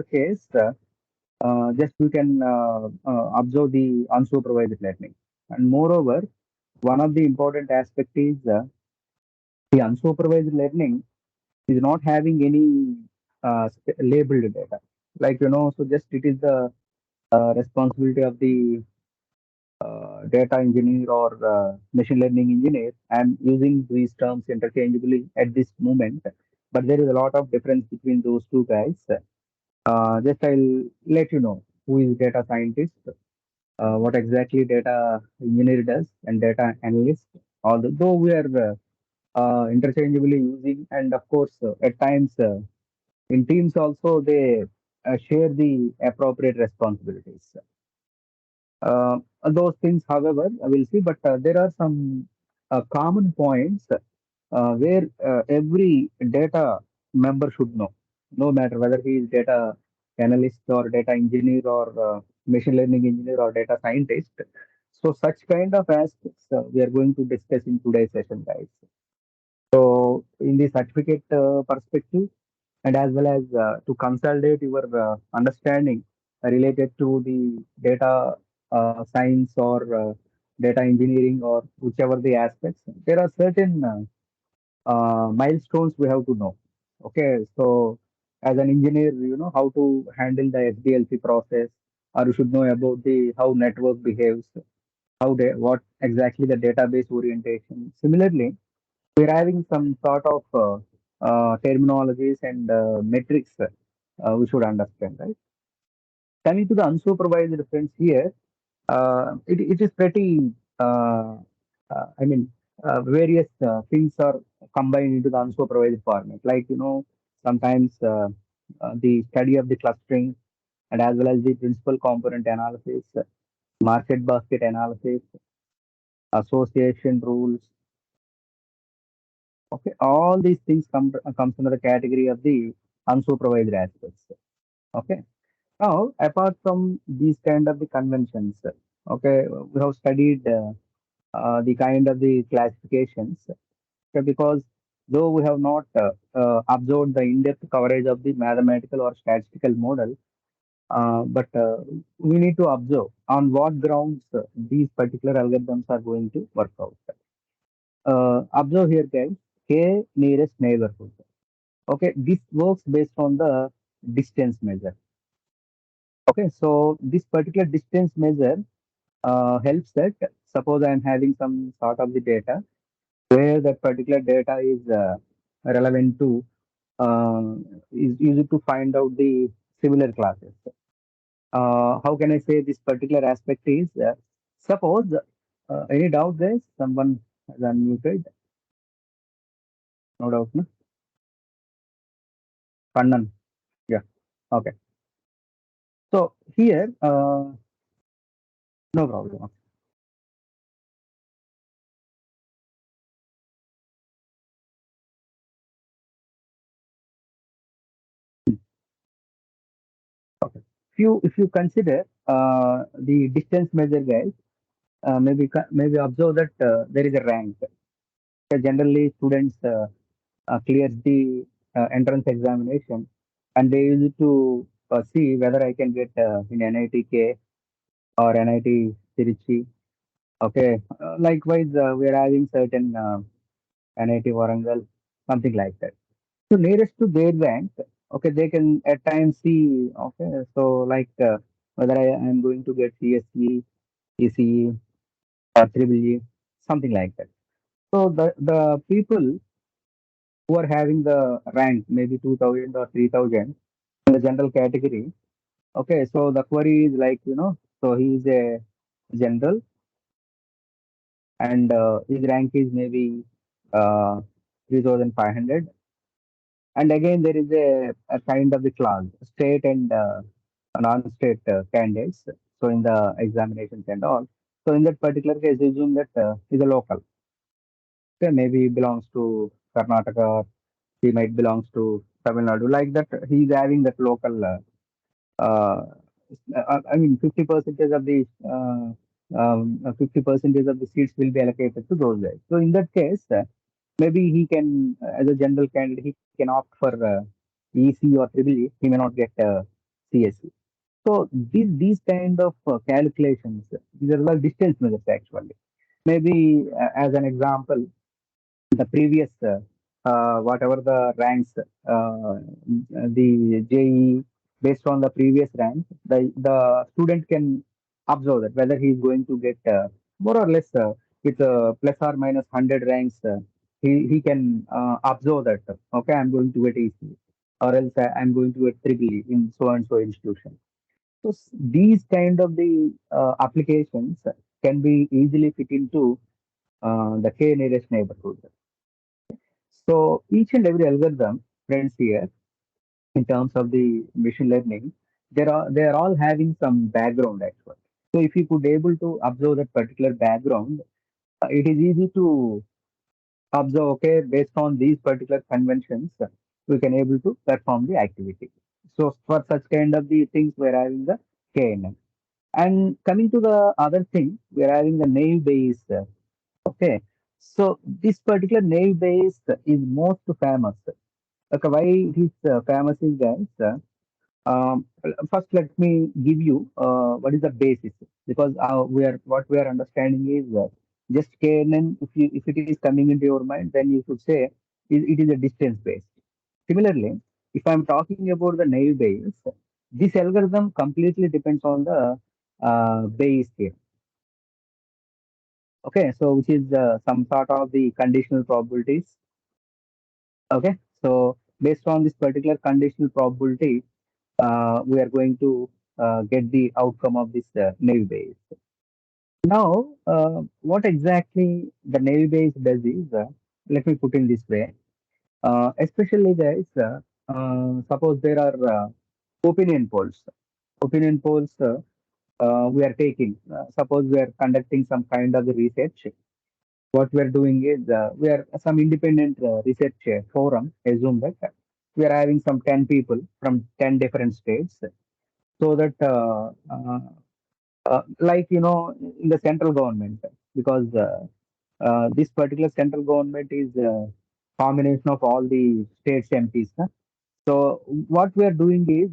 case, just we can observe the unsupervised learning. And moreover, one of the important aspect is the unsupervised learning is not having any labeled data. Like, so just it is the responsibility of the data engineer or machine learning engineer. I'm using these terms interchangeably at this moment, but there is a lot of difference between those two guys. Just I'll let you know who is data scientist, what exactly data engineer does, and data analyst. Although we are interchangeably using, and of course, at times in teams also they share the appropriate responsibilities. Those things, however, we'll see, but there are some common points where every data member should know, no matter whether he is data analyst or data engineer or machine learning engineer or data scientist. So such kind of aspects we are going to discuss in today's session, guys. So in the certificate perspective, and as well as to consolidate your understanding related to the data science or data engineering or whichever the aspects, there are certain milestones we have to know. Okay, so as an engineer, you know how to handle the SDLC process, or you should know about the how network behaves, what exactly the database orientation. Similarly, we're having some sort of terminologies and metrics we should understand, right? Coming to the unsupervised friends here, it is pretty, uh, I mean, various things are combined into the unsupervised format. Like, sometimes the study of the clustering and as well as the principal component analysis, market basket analysis, association rules. Okay, all these things comes under the category of the unsupervised aspects. Okay. Now, apart from these kind of the conventions, okay, we have studied the kind of the classifications. Okay, because though we have not observed the in-depth coverage of the mathematical or statistical model, but we need to observe on what grounds these particular algorithms are going to work out. Observe here, guys, k nearest neighborhood. Okay, this works based on the distance measure. Okay, so this particular distance measure helps that suppose I am having some sort of the data where that particular data is relevant to uh, is used to find out the similar classes. How can I say this particular aspect is suppose any doubt there? Someone has unmuted. No doubt, no? Kannan. Yeah. Okay. So here, no problem. Okay. If you consider the distance measure, guys, maybe observe that there is a rank. Generally, students clears the entrance examination, and they use to see whether I can get in NITK or NIT Tiruchi. Okay. Likewise, we are having certain NIT Warangal, something like that. So nearest to their bank, okay, they can at times see, okay, so like whether I am going to get CSE, ECE, or Triple E, something like that. So the people who are having the rank, maybe 2000 or 3000 in the general category, okay, so the query is like, so he is a general and his rank is maybe 3500. And again, there is a kind of the class, state and non-state candidates. So in the examinations and all. So in that particular case, assume that is a local. Okay, maybe he belongs to Karnataka, he might belongs to Tamil Nadu. Like that, he's having that local. Uh, I mean, 50 percentage of the 50% of the seats will be allocated to those guys. So in that case, maybe he can, as a general candidate, he can opt for EC or Triple E. He may not get. CSE. So these kind of calculations, these are all distance measures actually. Maybe as an example, the previous whatever the ranks, the JE, based on the previous rank, the student can observe that whether he is going to get more or less with plus or minus 100 ranks, he can observe that okay, I'm going to get AC, or else I'm going to get triple E in so and so institution. So these kind of the applications can be easily fit into the K nearest neighborhood. So each and every algorithm, friends, here in terms of the machine learning, they are all having some background actually. So if you could able to observe that particular background, it is easy to observe. Okay, based on these particular conventions, we can able to perform the activity. So for such kind of the things, we are having the KNN. And coming to the other thing, we are having the naive Bayes. Okay, so this particular naive Bayes is most famous. Okay, why it is famous is that first let me give you what is the basis, because we are what we are understanding is just KNN. If it is coming into your mind, then you should say it is a distance based. Similarly, if I'm talking about the naive Bayes, this algorithm completely depends on the Bayes theorem. Okay, so which is some sort of the conditional probabilities. Okay, so based on this particular conditional probability, we are going to get the outcome of this naive Bayes. Now, what exactly the naive Bayes does is, let me put in this way. Especially guys, suppose there are opinion polls. Opinion polls we are taking. Suppose we are conducting some kind of research. What we are doing is we are some independent research forum. Assume that we are having some 10 people from 10 different states, so that like in the central government, because this particular central government is a combination of all the states MPs. Huh? So what we are doing is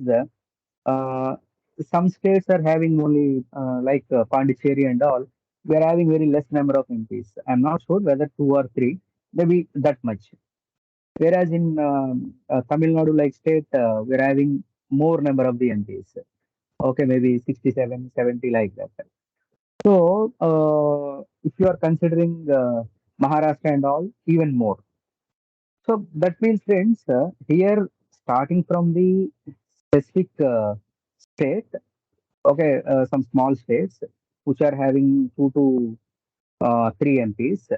some states are having only like Pondicherry and all. We are having very less number of MPs. I'm not sure whether two or three, maybe that much. Whereas in Tamil Nadu like state, we're having more number of the MPs. Okay, maybe 67, 70 like that. So, if you are considering Maharashtra and all, even more. So that means, friends, here starting from the specific state, okay, some small states which are having two to three MPs,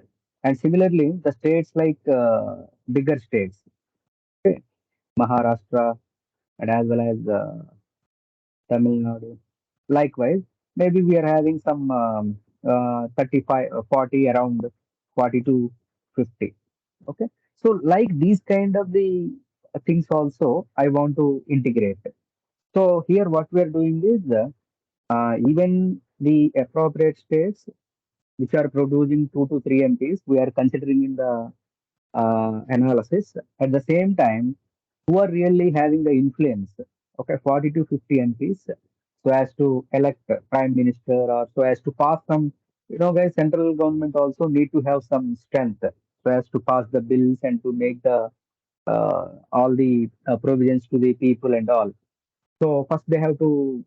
and similarly the states like bigger states, okay, Maharashtra and as well as Tamil Nadu. Likewise, maybe we are having some 35, 40, around 40 to 50. Okay. So like these kind of the things also I want to integrate. So here what we are doing is even the appropriate states which are producing 2 to 3 MPs, we are considering in the analysis. At the same time, who are really having the influence, okay, 40 to 50 MPs, so as to elect prime minister, or so as to pass some, guys, central government also need to have some strength so as to pass the bills and to make the all the provisions to the people and all. So first they have to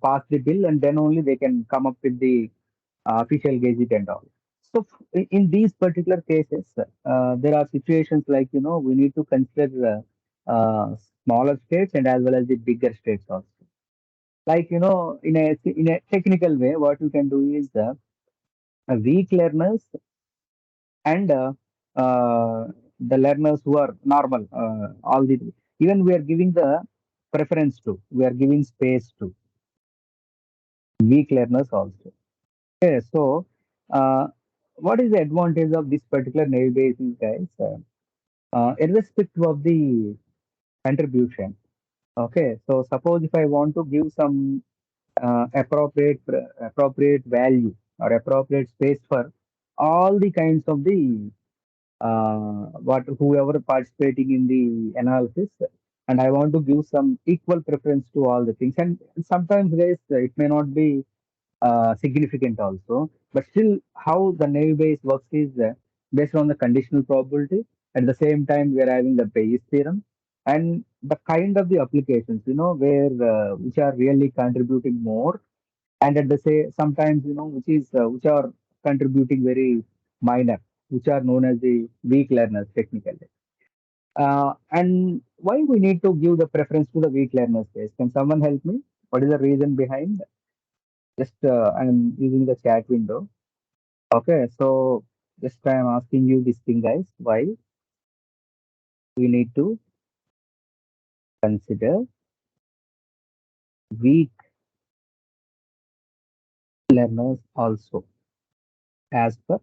pass the bill, and then only they can come up with the official gazette and all. So in these particular cases, there are situations like we need to consider smaller states and as well as the bigger states also. Like in a technical way, what you can do is weak learners and the learners who are normal, all the even we are giving the preference to, we are giving space to weak learners also. Okay, so what is the advantage of this particular naive Bayes is, guys? Irrespective of the contribution. Okay, so suppose if I want to give some appropriate value or appropriate space for all the kinds of the what whoever participating in the analysis, and I want to give some equal preference to all the things. And sometimes, guys, it may not be significant also, but still, how the naive Bayes works is based on the conditional probability. At the same time, we are having the Bayes theorem and the kind of the applications, where which are really contributing more, and at the same sometimes, which are contributing very minor, which are known as the weak learners technically. And why we need to give the preference to the weak learners case? Can someone help me? What is the reason behind? Just I'm using the chat window. Okay, so just I'm asking you this thing, guys. Why we need to consider weak learners also as per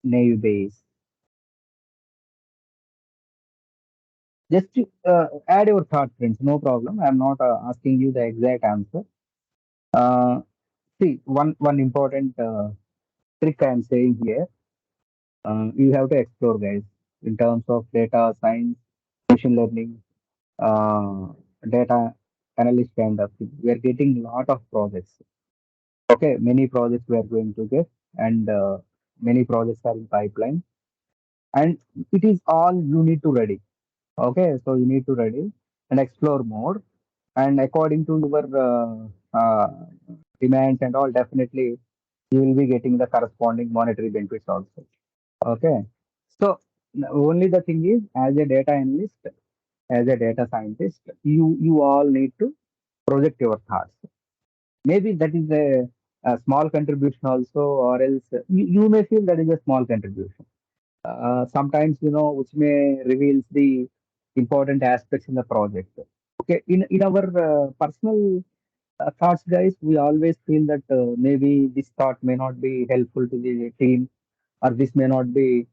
naive Bayes? Just to, add your thought, friends. No problem. I'm not asking you the exact answer. Uh, See, one important trick I'm saying here. You have to explore, guys, in terms of data science, machine learning, uh, data analyst kind of thing. We are getting lot of projects. Okay, many projects we are going to get, and many projects are in pipeline, and it is all you need to ready. Okay, so you need to ready and explore more, and according to your demands and all, definitely you will be getting the corresponding monetary benefits also. Okay, so only the thing is, as a data analyst, as a data scientist, you all need to project your thoughts. Maybe that is a small contribution also, or else you may feel that is a small contribution. Sometimes, which may reveals the important aspects in the project. Okay, in our personal thoughts, guys, we always feel that maybe this thought may not be helpful to the team, or this may not be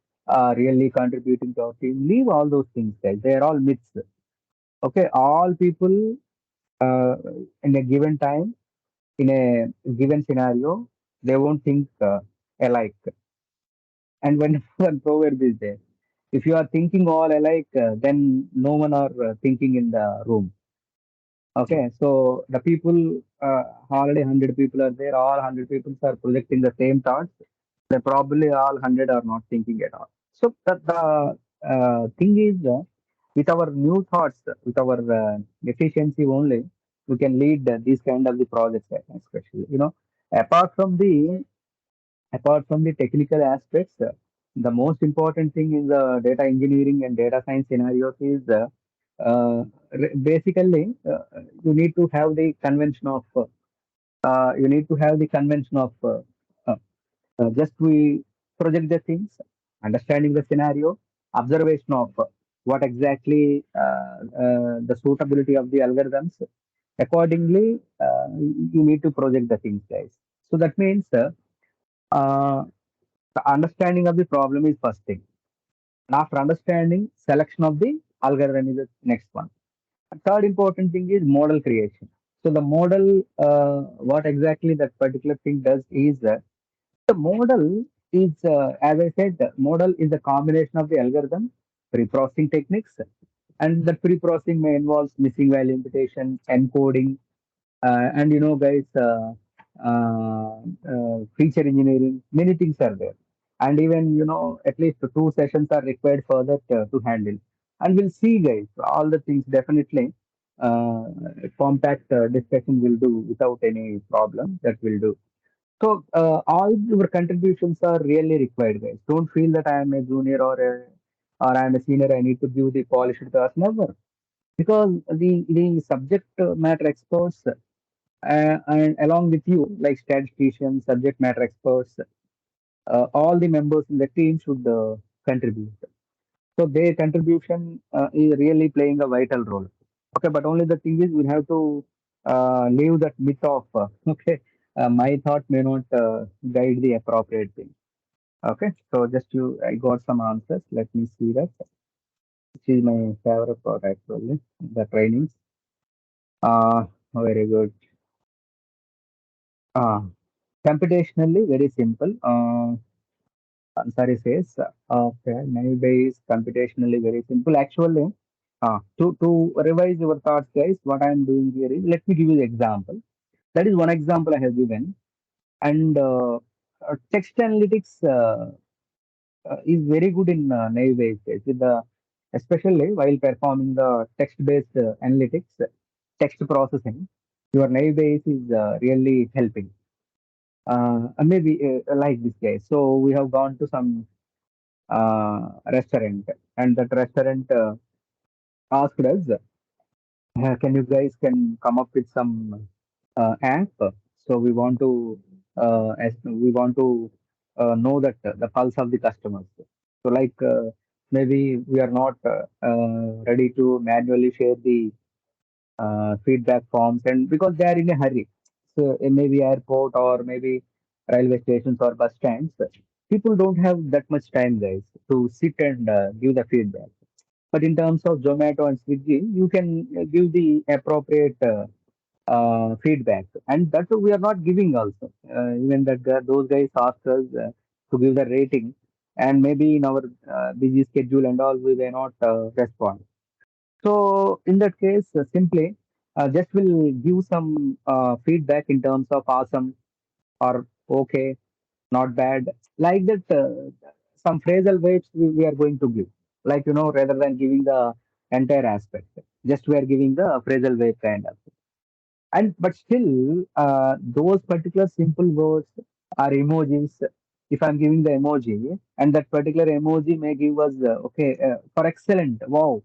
really contributing to our team. Leave all those things, guys. They are all myths. Okay, all people uh, in a given time, in a given scenario, they won't think alike. And when one proverb is there, if you are thinking all alike, then no one are thinking in the room. Okay, so the people, already 100 people are there, all 100 people are projecting the same thoughts. They probably all 100 are not thinking at all. So the thing is, with our new thoughts, with our efficiency only, we can lead these kind of the projects, especially. Apart from the apart from the technical aspects, the most important thing in the data engineering and data science scenarios is basically you need to have the convention of uh, just we project the things, understanding the scenario, observation of what exactly the suitability of the algorithms. Accordingly, you need to project the things, guys. So that means uh, the understanding of the problem is first thing. And after understanding, selection of the algorithm is the next one. And third important thing is model creation. So the model, what exactly that particular thing does is the model is, as I said, the model is a combination of the algorithm, pre-processing techniques, and the pre-processing may involve missing value imputation, encoding, and guys, feature engineering, many things are there. And even, at least two sessions are required for that to handle. And we'll see, guys, all the things definitely. Uh, Compact discussion will do without any problem. That will do. So all your contributions are really required, guys. Don't feel that I am a junior or I am a senior. I need to give the polished task. Never, because the subject matter experts and along with you, like statisticians, subject matter experts, all the members in the team should contribute. So their contribution is really playing a vital role. Okay, but only the thing is we have to leave that myth of okay, my thought may not guide the appropriate thing. Okay, so just I got some answers. Let me see that. Which is my favorite part actually, the trainings. Very good. Uh, Computationally, very simple. Ansari says, okay, naive is computationally very simple. Actually, to revise your thoughts, guys, what I am doing here is, let me give you the example. That is one example I have given. And text analytics is very good in naive case, with the, especially while performing the text-based analytics, text processing. Your naive is really helping. Maybe like this case. So we have gone to some restaurant, and that restaurant asked us, can you guys can come up with some app? So we want to we want to know that the pulse of the customers. So like maybe we are not ready to manually share the feedback forms, and because they are in a hurry, so maybe airport or maybe railway stations or bus stands, people don't have that much time, guys, to sit and give the feedback. But in terms of Zomato and Swiggy, you can give the appropriate feedback, and that we are not giving also. Even that those guys ask us to give the rating, and maybe in our busy schedule and all, we may not respond. So in that case, simply just will give some feedback in terms of awesome or okay, not bad, like that. Some phrasal weights we are going to give, like rather than giving the entire aspect, just we are giving the phrasal weight kind of. And but still, those particular simple words are emojis. If I'm giving the emoji, and that particular emoji may give us okay for excellent, wow,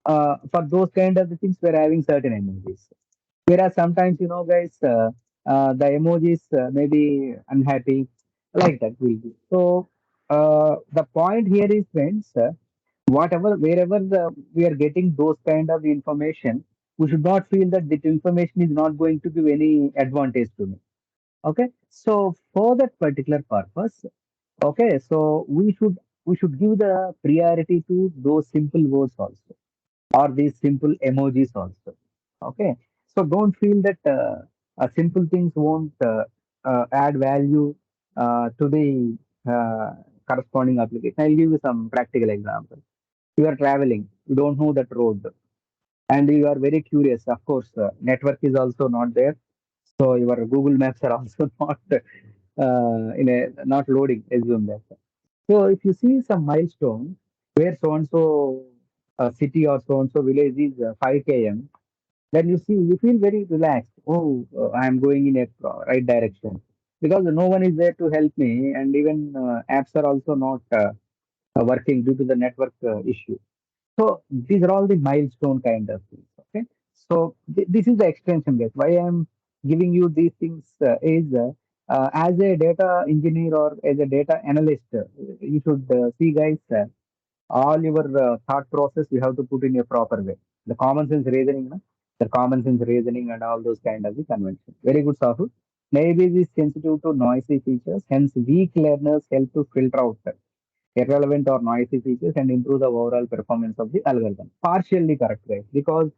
for those kind of the things, we're having certain emojis. Whereas sometimes, guys, the emojis may be unhappy, like that will be. So the point here is, friends, whatever, wherever we are getting those kind of information, we should not feel that that information is not going to give any advantage to me. Okay, so for that particular purpose, okay, so we should give the priority to those simple words also, or these simple emojis also. Okay, so don't feel that simple things won't add value to the corresponding application. I'll give you some practical example. You are traveling, you don't know that road, and you are very curious. Of course, network is also not there, so your Google Maps are also not in a not loading. Assume that. So if you see some milestone where so and so city or so and so village is 5 km, then you feel very relaxed. Oh, I am going in a right direction, because no one is there to help me, and even apps are also not working due to the network issue. So these are all the milestone kind of things. Okay, so this is the extension, guys. Why I am giving you these things is as a data engineer or as a data analyst, you should see, guys. All your thought process you have to put in a proper way. The common sense reasoning, no? The common sense reasoning and all those kind of the convention. Very good, Sahu. Maybe is sensitive to noisy features, hence weak learners help to filter out irrelevant or noisy features and improve the overall performance of the algorithm. Partially correct, guys, because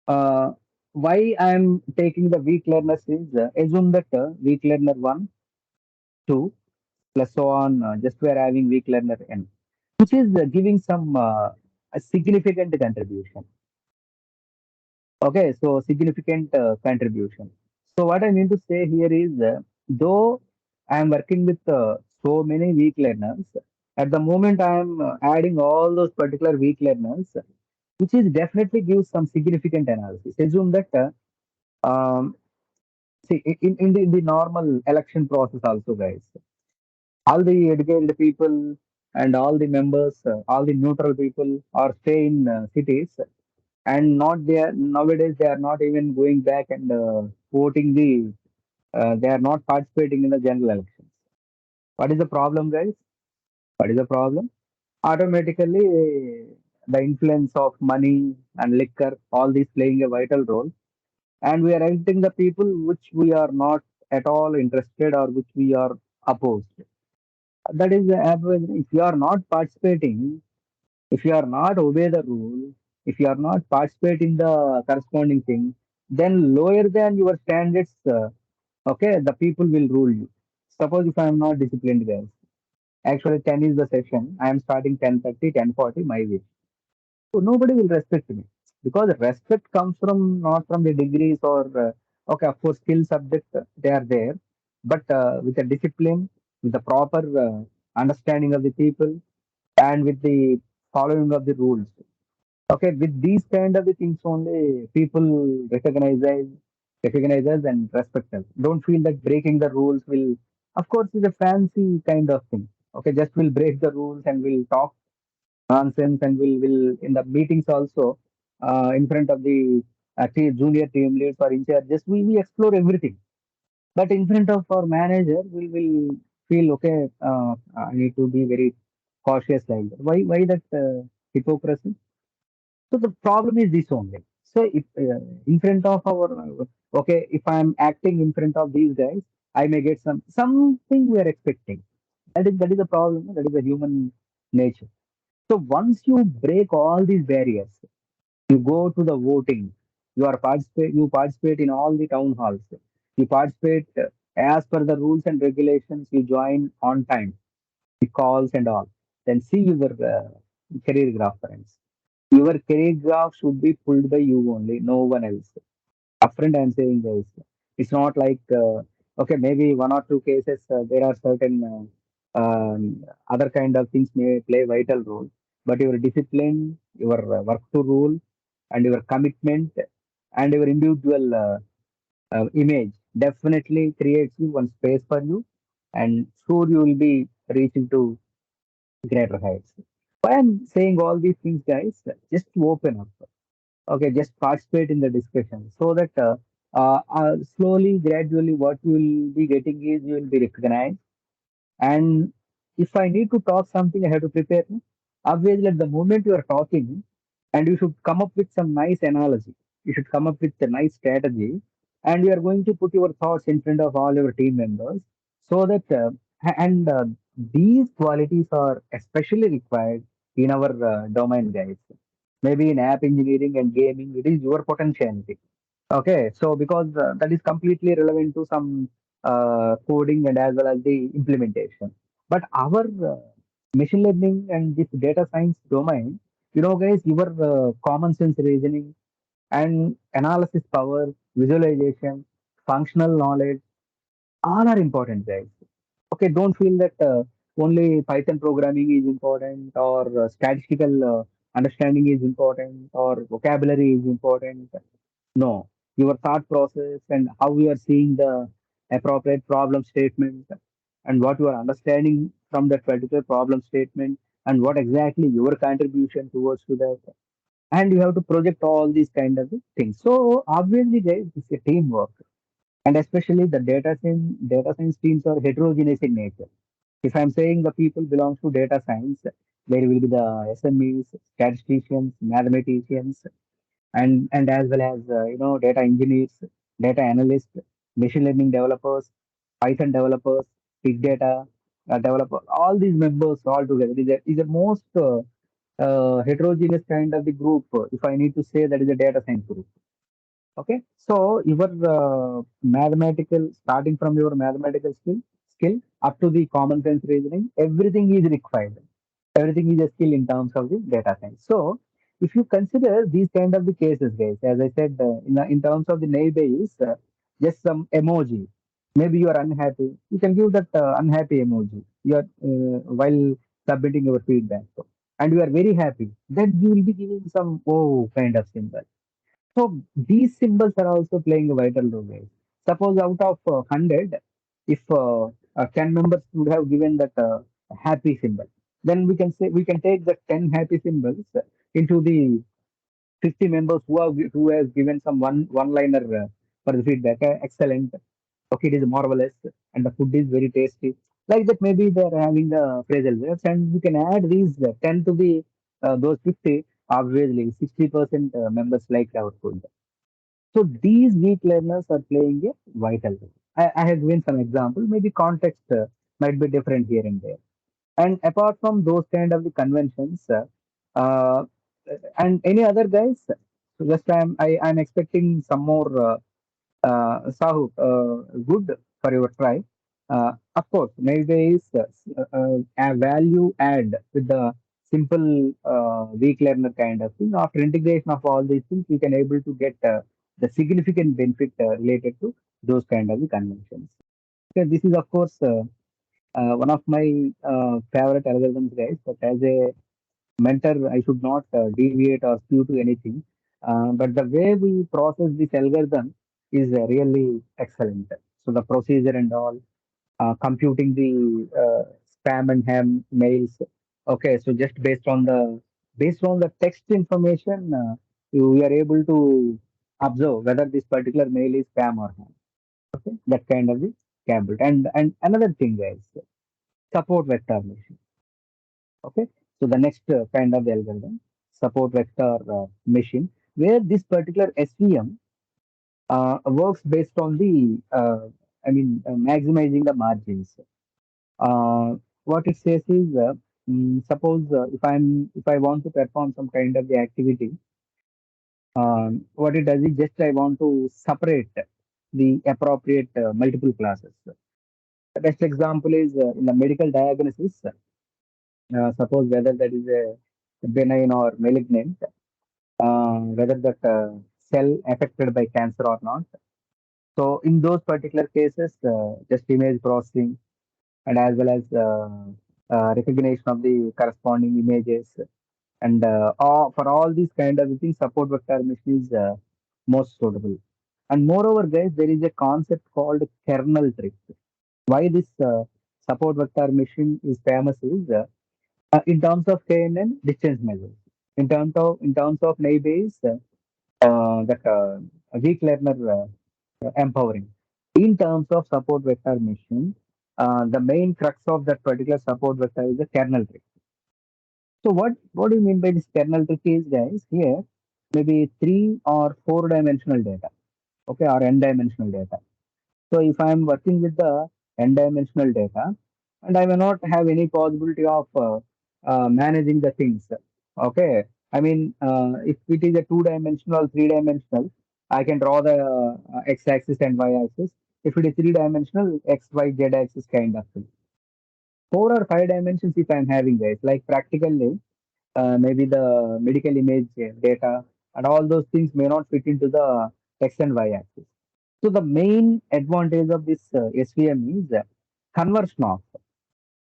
uh, why I am taking the weak learners is assume that weak learner 1, 2, plus so on, just we are having weak learner n, which is giving some a significant contribution. Okay, so significant contribution. So what I mean to say here is, though I am working with so many weak learners, at the moment I am adding all those particular weak learners, which is definitely gives some significant analysis. Assume that see in the normal election process also, guys, all the educated people and all the members, all the neutral people are stay in cities, and not there nowadays. They are not even going back and voting the. They are not participating in the general elections. What is the problem, guys? What is the problem? Automatically, the influence of money and liquor, all these playing a vital role, and we are electing the people which we are not at all interested or which we are opposed. That is the average. If you are not participating, if you are not obey the rule, if you are not participate in the corresponding thing, then lower than your standards, okay, the people will rule you. Suppose if I am not disciplined, guys. Actually, 10 is the session. I am starting 10:30, 10:40, my wish. So nobody will respect me because respect comes from not from the degrees or okay, of course, skill subject they are there, but with the discipline, with the proper understanding of the people, and with the following of the rules. Okay, with these kind of the things only people recognize us and respect us. Don't feel that breaking the rules will, of course, is a fancy kind of thing. Okay, just will break the rules and will talk nonsense and will in the meetings also in front of the junior team leads or in charges we explore everything, but in front of our manager we will feel okay, I need to be very cautious like that. Why that hypocrisy? So the problem is this only. So if in front of our okay, if I'm acting in front of these guys, I may get something we are expecting. That is the problem. That is the human nature. So once you break all these barriers, you go to the voting. You participate in all the town halls. You participate as per the rules and regulations. You join on time, the calls and all. Then see your career graph, friends. Your career graph should be pulled by you only, no one else. Upfront, I'm saying guys, it's not like okay, maybe one or two cases there are certain other kind of things may play vital role, but your discipline, your work to rule, and your commitment and your individual image definitely creates you one space for you, and sure you will be reaching to greater heights. Why I'm saying all these things, guys, just to open up. Okay, just participate in the discussion so that slowly, gradually, what you will be getting is you will be recognized. And if I need to talk something, I have to prepare. Obviously, at the moment you are talking, and you should come up with some nice analogy. You should come up with a nice strategy, and you are going to put your thoughts in front of all your team members, so that and these qualities are especially required in our domain, guys. Maybe in app engineering and gaming, it is your potentiality. Okay, so because that is completely relevant to some coding and as well as the implementation. But our machine learning and this data science domain, guys, your common sense reasoning and analysis power, visualization, functional knowledge, all are important, guys. Okay, don't feel that only Python programming is important or statistical understanding is important or vocabulary is important. No, your thought process and how you are seeing the appropriate problem statement and what you are understanding from that particular problem statement and what exactly your contribution towards to that. And you have to project all these kind of things. So obviously, guys, it's a teamwork, and especially the data science teams are heterogeneous in nature. If I'm saying the people belongs to data science, there will be the SMEs, statisticians, mathematicians, and as well as data engineers, data analysts, machine learning developers, Python developers, big data developer. All these members all together is a most heterogeneous kind of the group. If I need to say, that is a data science group. Okay, so your starting from your mathematical skill up to the common sense reasoning, everything is required. Everything is a skill in terms of the data science. So, if you consider these kind of the cases, guys, as I said, in terms of the neighbor is just some emoji. Maybe you are unhappy. You can give that unhappy emoji. You are while submitting your feedback, and you are very happy. Then you will be giving some oh kind of symbol. So these symbols are also playing a vital role, guys. Suppose out of 100, if 10 members would have given that happy symbol, then we can take the 10 happy symbols into the 50 members who has given some one liner for the feedback. Excellent. Okay, it is marvelous, and the food is very tasty. Like that, maybe they are having the phrasal verbs, and we can add these 10 to the those 50. Obviously, 60% members like our food. So these weak learners are playing a vital role. I have given some example. Maybe context might be different here and there. And apart from those kind of the conventions, uh, and any other guys, so just I'm expecting some more Sahu, good for your try. Of course, maybe is a value add with the simple weak learner kind of thing. After integration of all these things, we can able to get the significant benefit related to those kind of the conventions. Okay, this is of course one of my favorite algorithms, guys. But as a mentor, I should not deviate or skew to anything. But the way we process this algorithm is really excellent. So the procedure and all, computing the spam and ham mails. Okay, so just based on the text information, we are able to observe whether this particular mail is spam or ham. Okay, that kind of the gambit. And another thing, guys, support vector machine. Okay, so the next kind of the algorithm, support vector machine, where this particular SVM works based on the maximizing the margins. Uh, what it says is, suppose if I want to perform some kind of the activity, what it does is just I want to separate the appropriate multiple classes. The best example is in the medical diagnosis. Suppose whether that is a benign or malignant, whether that cell affected by cancer or not. So in those particular cases, just image processing and as well as recognition of the corresponding images and for all these kind of things, support vector machine is most suitable. And moreover, guys, there is a concept called kernel trick. Why this support vector machine is famous is in terms of KNN distance measures. In terms of naive that weak learner empowering. In terms of support vector machine, the main crux of that particular support vector is the kernel trick. So what do you mean by this kernel trick is, guys? Here, maybe three or four dimensional data, okay, or n dimensional data. So if I am working with the n dimensional data, and I may not have any possibility of managing the things, okay. I mean, if it is a two dimensional, three dimensional, I can draw the x axis and y axis. If it is three dimensional, x, y, z axis kind of thing. Four or five dimensions, if I am having, guys, like practically maybe the medical image data and all those things may not fit into the x and y axis. So the main advantage of this SVM is conversion of,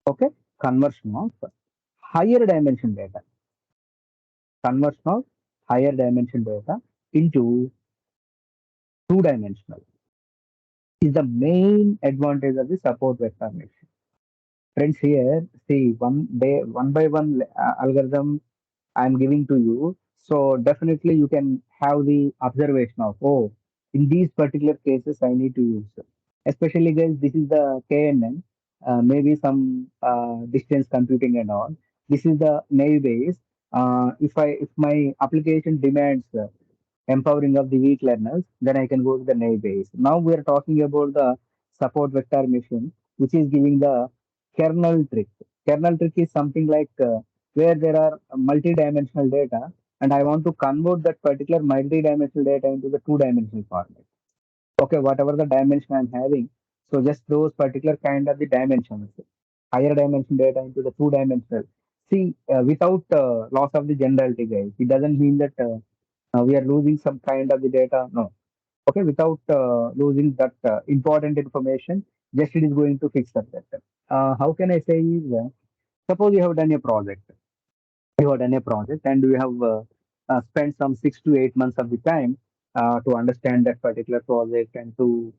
okay, conversion of higher dimension data, conversion of higher dimension data into two dimensional is the main advantage of the support vector machine. Friends, here see one by one algorithm I'm giving to you. So definitely you can have the observation of, oh, in these particular cases I need to use. Especially guys, this is the KNN, maybe some distance computing and all. This is the naive base. If my application demands empowering of the weak learners, then I can go to the naive base. Now we are talking about the support vector machine, which is giving the kernel trick. Kernel trick is something like where there are multi-dimensional data, and I want to convert that particular multi-dimensional data into the two-dimensional format. Okay, whatever the dimension I'm having, so just those particular kind of the dimensions, higher dimension data into the two-dimensional. See, without loss of the generality, guys, it doesn't mean that we are losing some kind of the data. No, okay, without losing that important information, just it is going to fix that. How can I say is, suppose you have done a project, and you have spent some 6 to 8 months of the time to understand that particular project and to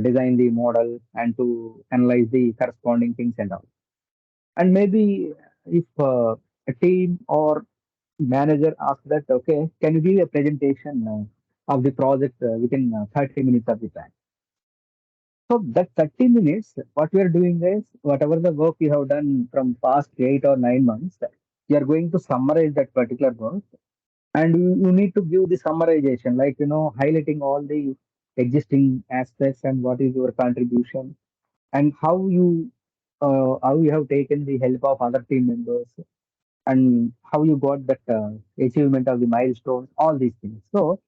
design the model and to analyze the corresponding things and all. And maybe if a team or manager asks that, okay, can you give a presentation of the project within 30 minutes of the time? So that 30 minutes, what we are doing is, whatever the work you have done from past 8 or 9 months, you are going to summarize that particular work, and you need to give the summarization, like highlighting all the existing aspects and what is your contribution and how you have taken the help of other team members and how you got that achievement of the milestones, all these things. So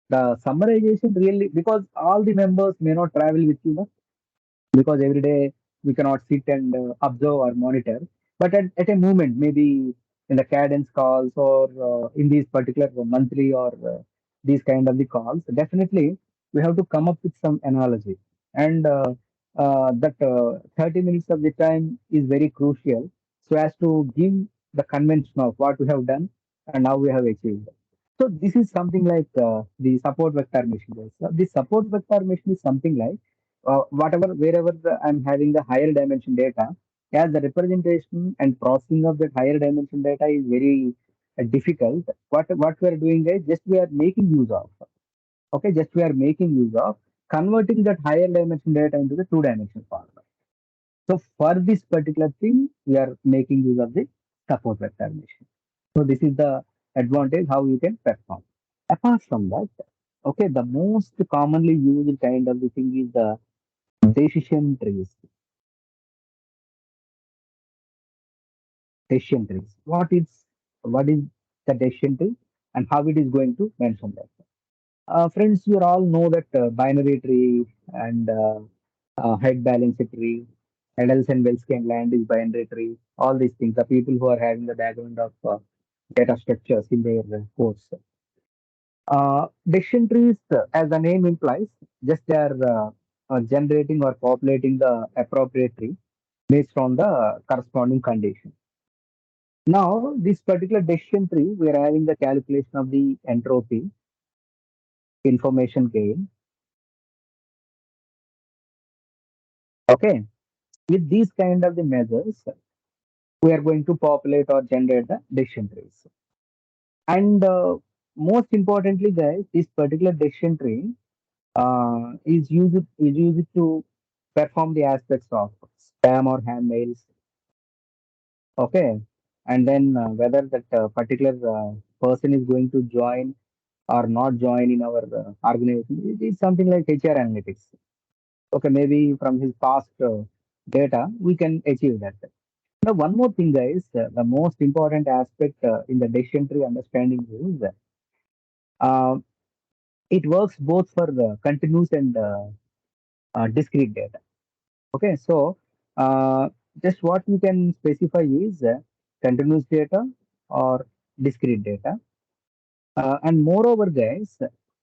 the summarization really, because all the members may not travel with you, because every day we cannot sit and observe or monitor. But at a moment, maybe in the cadence calls or in these particular monthly or these kind of the calls, definitely we have to come up with some analogy. And that 30 minutes of the time is very crucial so as to give the convention of what we have done and how we have achieved. So this is something like the support vector machine. So the support vector machine is something like whatever wherever I'm having the higher dimension data, as the representation and processing of that higher dimension data is very difficult. What we are doing is just we are making use of. Okay, just we are making use of converting that higher dimension data into the two-dimensional format. So for this particular thing, we are making use of the support vector machine. So this is the advantage how you can perform. Apart from that, okay, the most commonly used kind of the thing is the decision trees. Decision trees. What is the decision tree and how it is going to mention that? Friends, you all know that binary tree and head balance tree, Adels and Wellscan land is binary tree. All these things, the people who are having the background of data structures in their course. Decision trees, as the name implies, just they are generating or populating the appropriate tree based on the corresponding condition. Now, this particular decision tree, we are having the calculation of the entropy, information gain. Okay, with these kind of the measures, we are going to populate or generate the decision trees. And most importantly, guys, this particular decision tree is used to perform the aspects of spam or ham mails. Okay, and then whether that particular person is going to join or not join in our organization, it is something like HR analytics. Okay, maybe from his past data, we can achieve that. Now, one more thing, guys, the most important aspect in the decision tree understanding is uh, it works both for continuous and discrete data. Okay, so uh, just what you can specify is continuous data or discrete data. And moreover, guys,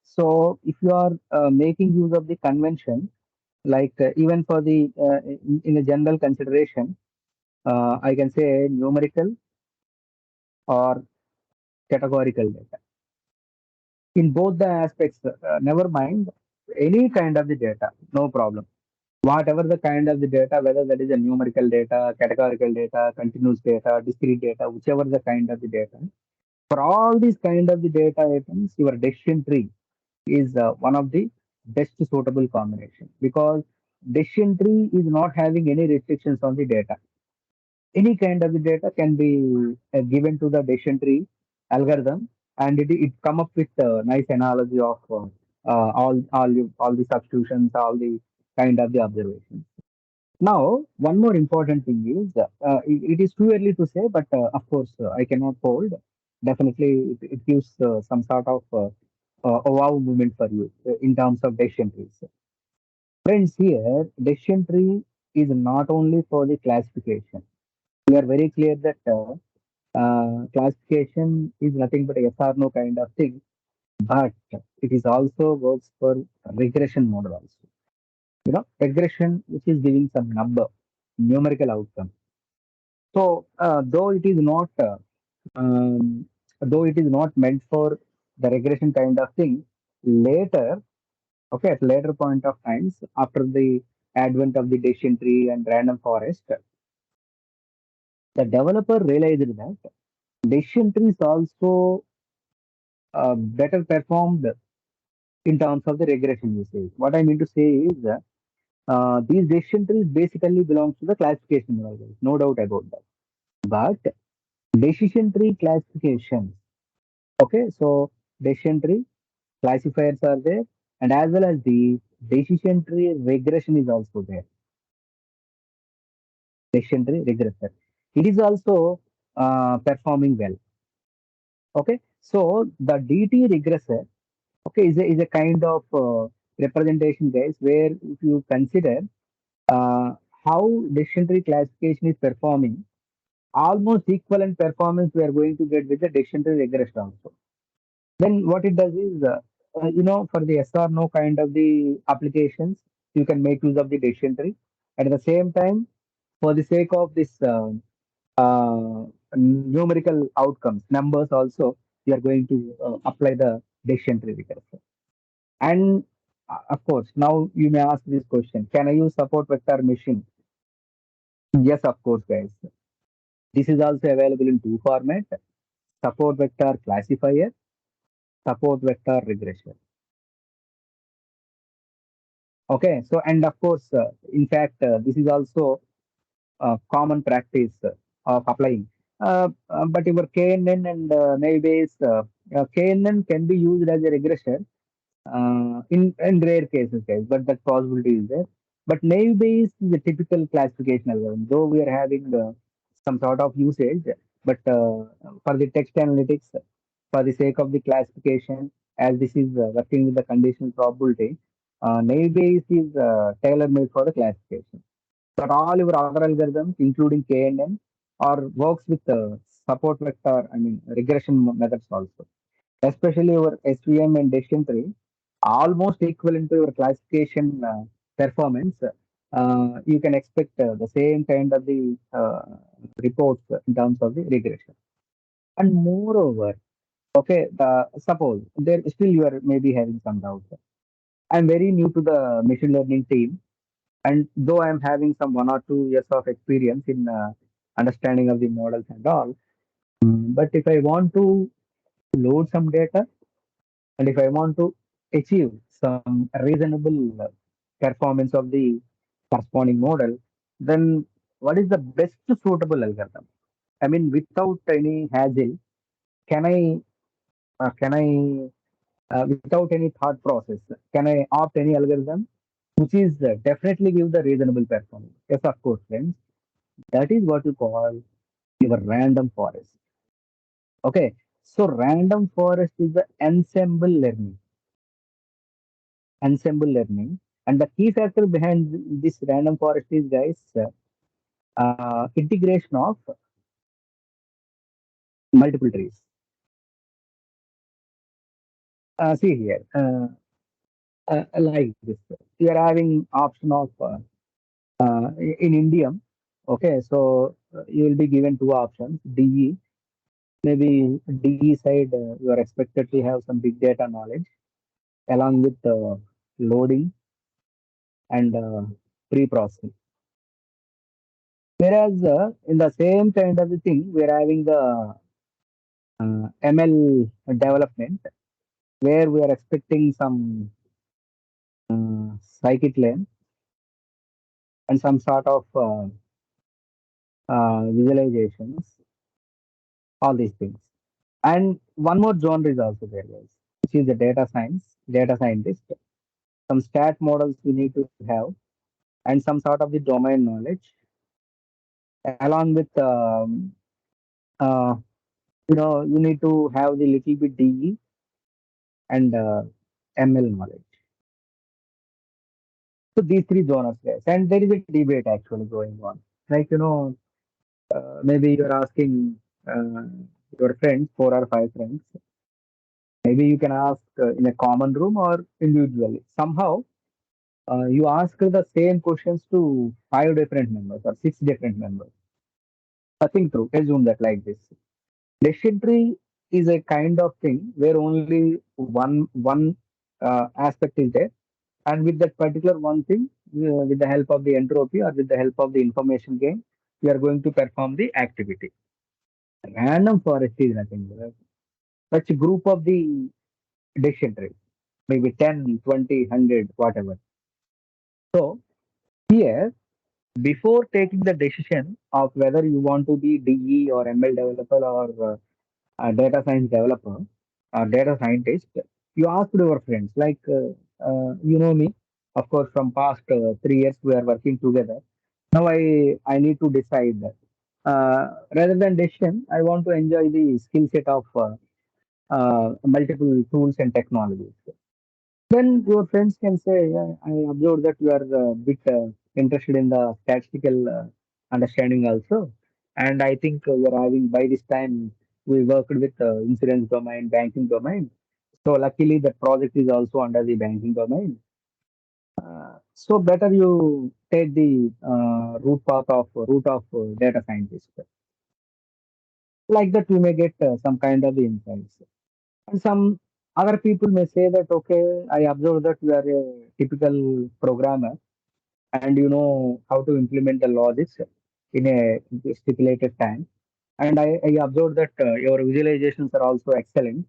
so if you are making use of the convention, like even for the in a general consideration, I can say numerical or categorical data. In both the aspects, never mind any kind of the data, no problem. Whatever the kind of the data, whether that is a numerical data, categorical data, continuous data, discrete data, whichever the kind of the data, for all these kind of the data items, your decision tree is one of the best suitable combination because decision tree is not having any restrictions on the data. Any kind of the data can be given to the decision tree algorithm, and it come up with a nice analogy of all the substitutions, all the kind of the observations. Now, one more important thing is it is too early to say, but of course I cannot hold. Definitely, it gives some sort of a wow moment for you in terms of decision trees. Friends, here decision tree is not only for the classification. We are very clear that classification is nothing but a yes or no kind of thing, but it is also works for regression model also. Regression which is giving some number, numerical outcome. So um, though it is not meant for the regression kind of thing, later, okay, at later point of times after the advent of the decision tree and random forest, the developer realized that decision tree is also better performed in terms of the regression usage. What I mean to say is these decision trees basically belongs to the classification model, no doubt about that. But decision tree classification, okay, so decision tree classifiers are there, and as well as the decision tree regression is also there. Decision tree regressor, it is also performing well. Okay, so the DT regressor, okay, is a kind of representation, guys, where if you consider uh, how decision tree classification is performing, almost equivalent performance we are going to get with the decision tree regression also. Then what it does is, for the yes or no kind of the applications, you can make use of the decision tree. At the same time, for the sake of this uh, numerical outcomes, numbers also, you are going to apply the decision tree regression. And of course, now you may ask this question: can I use support vector machine? Yes, of course, guys. This is also available in two formats: support vector classifier, support vector regression. Okay, so and of course, in fact, this is also common practice of applying. But your KNN and naive-Bayes, KNN can be used as a regression in rare cases, guys, but that possibility is there. But naive-Bayes is a typical classification algorithm, though we are having some sort of usage, but for the text analytics, for the sake of the classification, as this is working with the conditional probability, naive-Bayes is tailor-made for the classification. But all your other algorithms, including KNN, or works with support vector, I mean regression methods also. Especially your SVM and decision tree, almost equivalent to your classification performance. You can expect the same kind of the reports in terms of the regression. And moreover, okay, suppose there still you are maybe having some doubts. I'm very new to the machine learning team, and though I'm having some 1 or 2 years of experience in understanding of the models and all, but if I want to load some data and if I want to achieve some reasonable performance of the corresponding model, then what is the best suitable algorithm? I mean, without any hassle, can I without any thought process, can I opt any algorithm which is definitely give the reasonable performance? Yes, of course, friends. That is what you call your random forest. Okay, so random forest is the ensemble learning, and the key factor behind this random forest is, guys, integration of multiple trees. See here, like this, you are having option of in Indium. Okay, so you will be given two options: DE. Maybe DE side, you are expected to have some big data knowledge along with loading and pre-processing. Whereas in the same kind of the thing, we are having the ML development where we are expecting some scikit-learn and some sort of visualizations, all these things. And one more genre is also there, guys, which is the data science, data scientist. Some stat models we need to have, and some sort of the domain knowledge, along with uh, you need to have the little bit DE and ML knowledge. So these three genres, guys, and there is a debate actually going on. Like maybe you're asking uh, your friends, 4 or 5 friends. Maybe you can ask in a common room or individually. Somehow you ask the same questions to 5 different members or 6 different members. Nothing true. Assume that like this. Decision tree is a kind of thing where only one aspect is there, and with that particular one thing, with the help of the entropy or with the help of the information gain, we are going to perform the activity. Random forest is nothing but such a group of the decision trees, maybe 10, 20, 100, whatever. So here, before taking the decision of whether you want to be DE or ML developer or a data science developer or data scientist, you ask your friends, like, me, of course, from past 3 years, we are working together. Now I need to decide that. Rather than decision, I want to enjoy the skill set of multiple tools and technologies. Then your friends can say, yeah, I observed that you are a bit interested in the statistical understanding also. And I think we're having by this time we worked with insurance domain, banking domain. So luckily that project is also under the banking domain. So better you take the route of data scientist. Like that, we may get some kind of insights. And some other people may say that, okay, I observe that you are a typical programmer and you know how to implement the logics in a stipulated time. And I observed that your visualizations are also excellent.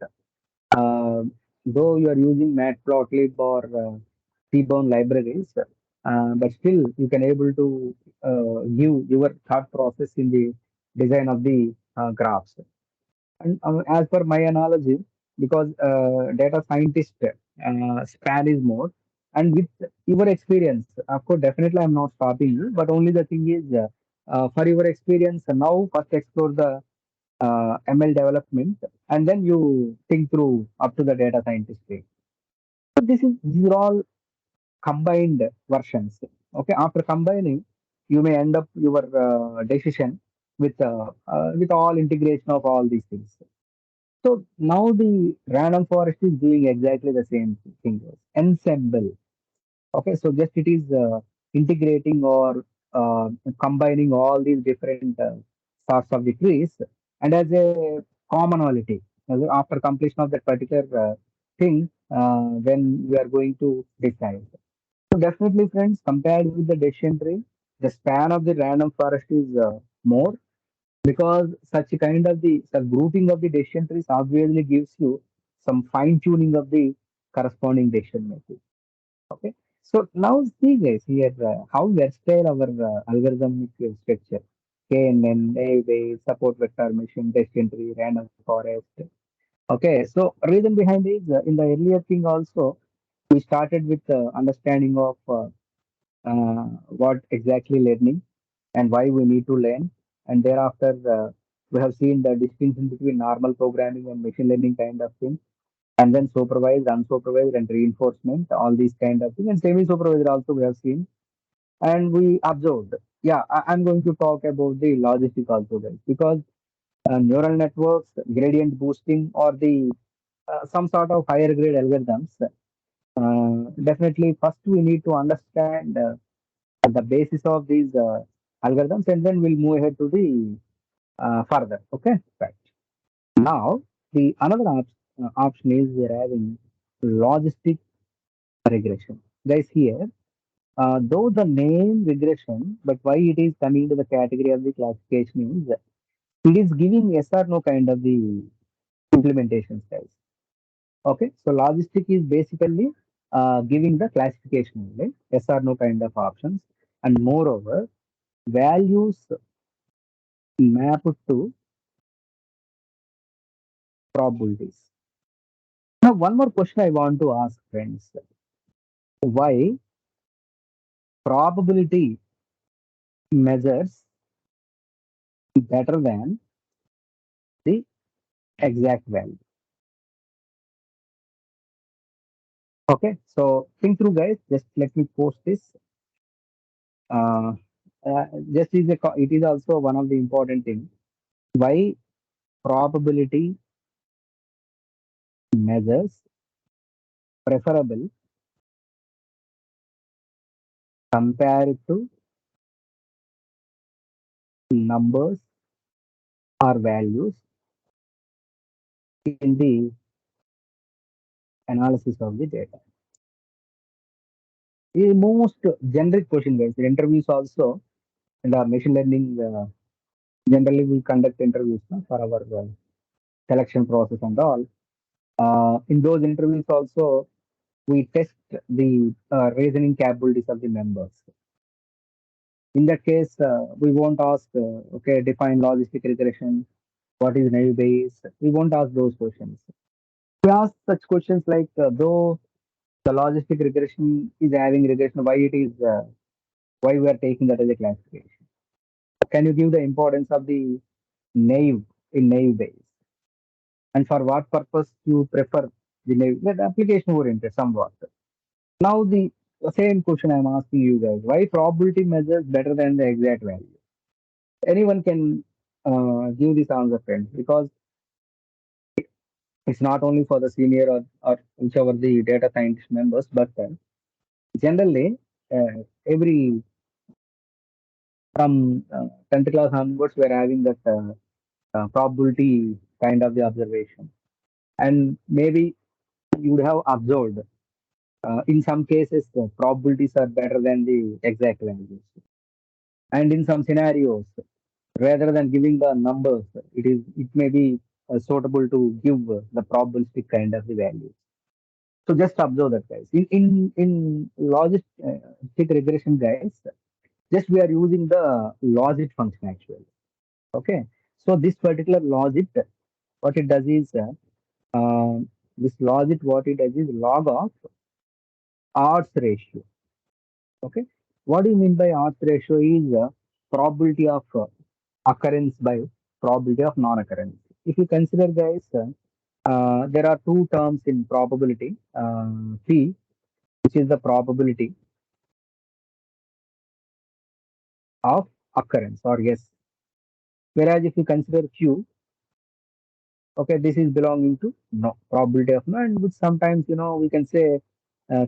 Uh, though you are using Matplotlib or T-Bone libraries, but still you can able to give your thought process in the design of the graphs. And as per my analogy, because data scientist span is more, and with your experience, of course, definitely I'm not stopping you, but only the thing is, for your experience, now first explore the ML development, and then you think through up to the data scientist stage. So these are all combined versions. Okay, after combining, you may end up your decision with all integration of all these things. So now the random forest is doing exactly the same thing. Ensemble. Okay, so just it is integrating or combining all these different sorts of the trees, and as a commonality. After completion of that particular thing, then we are going to decide. So definitely, friends, compared with the decision tree, the span of the random forest is more, because such a kind of the grouping of the decision trees obviously gives you some fine tuning of the corresponding decision making. Okay. So now see guys here how versatile our algorithmic structure. KNN, AWay, support vector machine, decision tree, random forest. Okay. So reason behind is in the earlier thing also we started with understanding of what exactly learning and why we need to learn. And thereafter, we have seen the distinction between normal programming and machine learning kind of thing. And then supervised, unsupervised, and reinforcement, all these kind of things. And semi-supervised also we have seen. And we observed. Yeah, I'm going to talk about the logistic also, guys, because neural networks, gradient boosting, or the some sort of higher grade algorithms. Definitely, first we need to understand the basis of these algorithms, and then we'll move ahead to the further. Okay, right. Now, the another option is we're having logistic regression. Guys, here, though the name regression, but why it is coming to the category of the classification is it is giving yes or no kind of the implementations, guys. Okay, so logistic is basically giving the classification, right? Yes or no kind of options, and moreover, values mapped to probabilities. Now, one more question I want to ask, friends. Why probability measures better than the exact value? Okay, so think through, guys. Just let me post this. Uh, just is it is also one of the important things. Why probability measures preferable compared to numbers or values in the analysis of the data? The most generic question, guys. In interviews also, in the machine learning, generally we conduct interviews no, for our selection process and all. In those interviews also, we test the reasoning capabilities of the members. In that case, we won't ask, okay, define logistic regression, what is naive Bayes. We won't ask those questions. We ask such questions like, though the logistic regression is having regression, why we are taking that as a classification? Can you give the importance of the naive in naive Bayes? And for what purpose you prefer the naive? That application oriented somewhat. Now the The same question I'm asking you guys. Why probability measures better than the exact value? Anyone can give this answer, friends, because it's not only for the senior or whichever the data scientist members, but generally, every from 10th class onwards, we're having that probability kind of the observation. And maybe you would have observed in some cases, the probabilities are better than the exact values. And in some scenarios, rather than giving the numbers, it may be suitable to give the probabilistic kind of the values. So just observe that, guys. In logistic regression, guys, just we are using the logit function actually. Okay. So this particular logit, what it does is this logit, what it does is log of odds ratio. Okay. What do you mean by odds ratio is probability of occurrence by probability of non-occurrence. If you consider, guys, there are two terms in probability. P, which is the probability of occurrence, or yes. Whereas if you consider Q, okay, this is belonging to no probability of no, and which sometimes we can say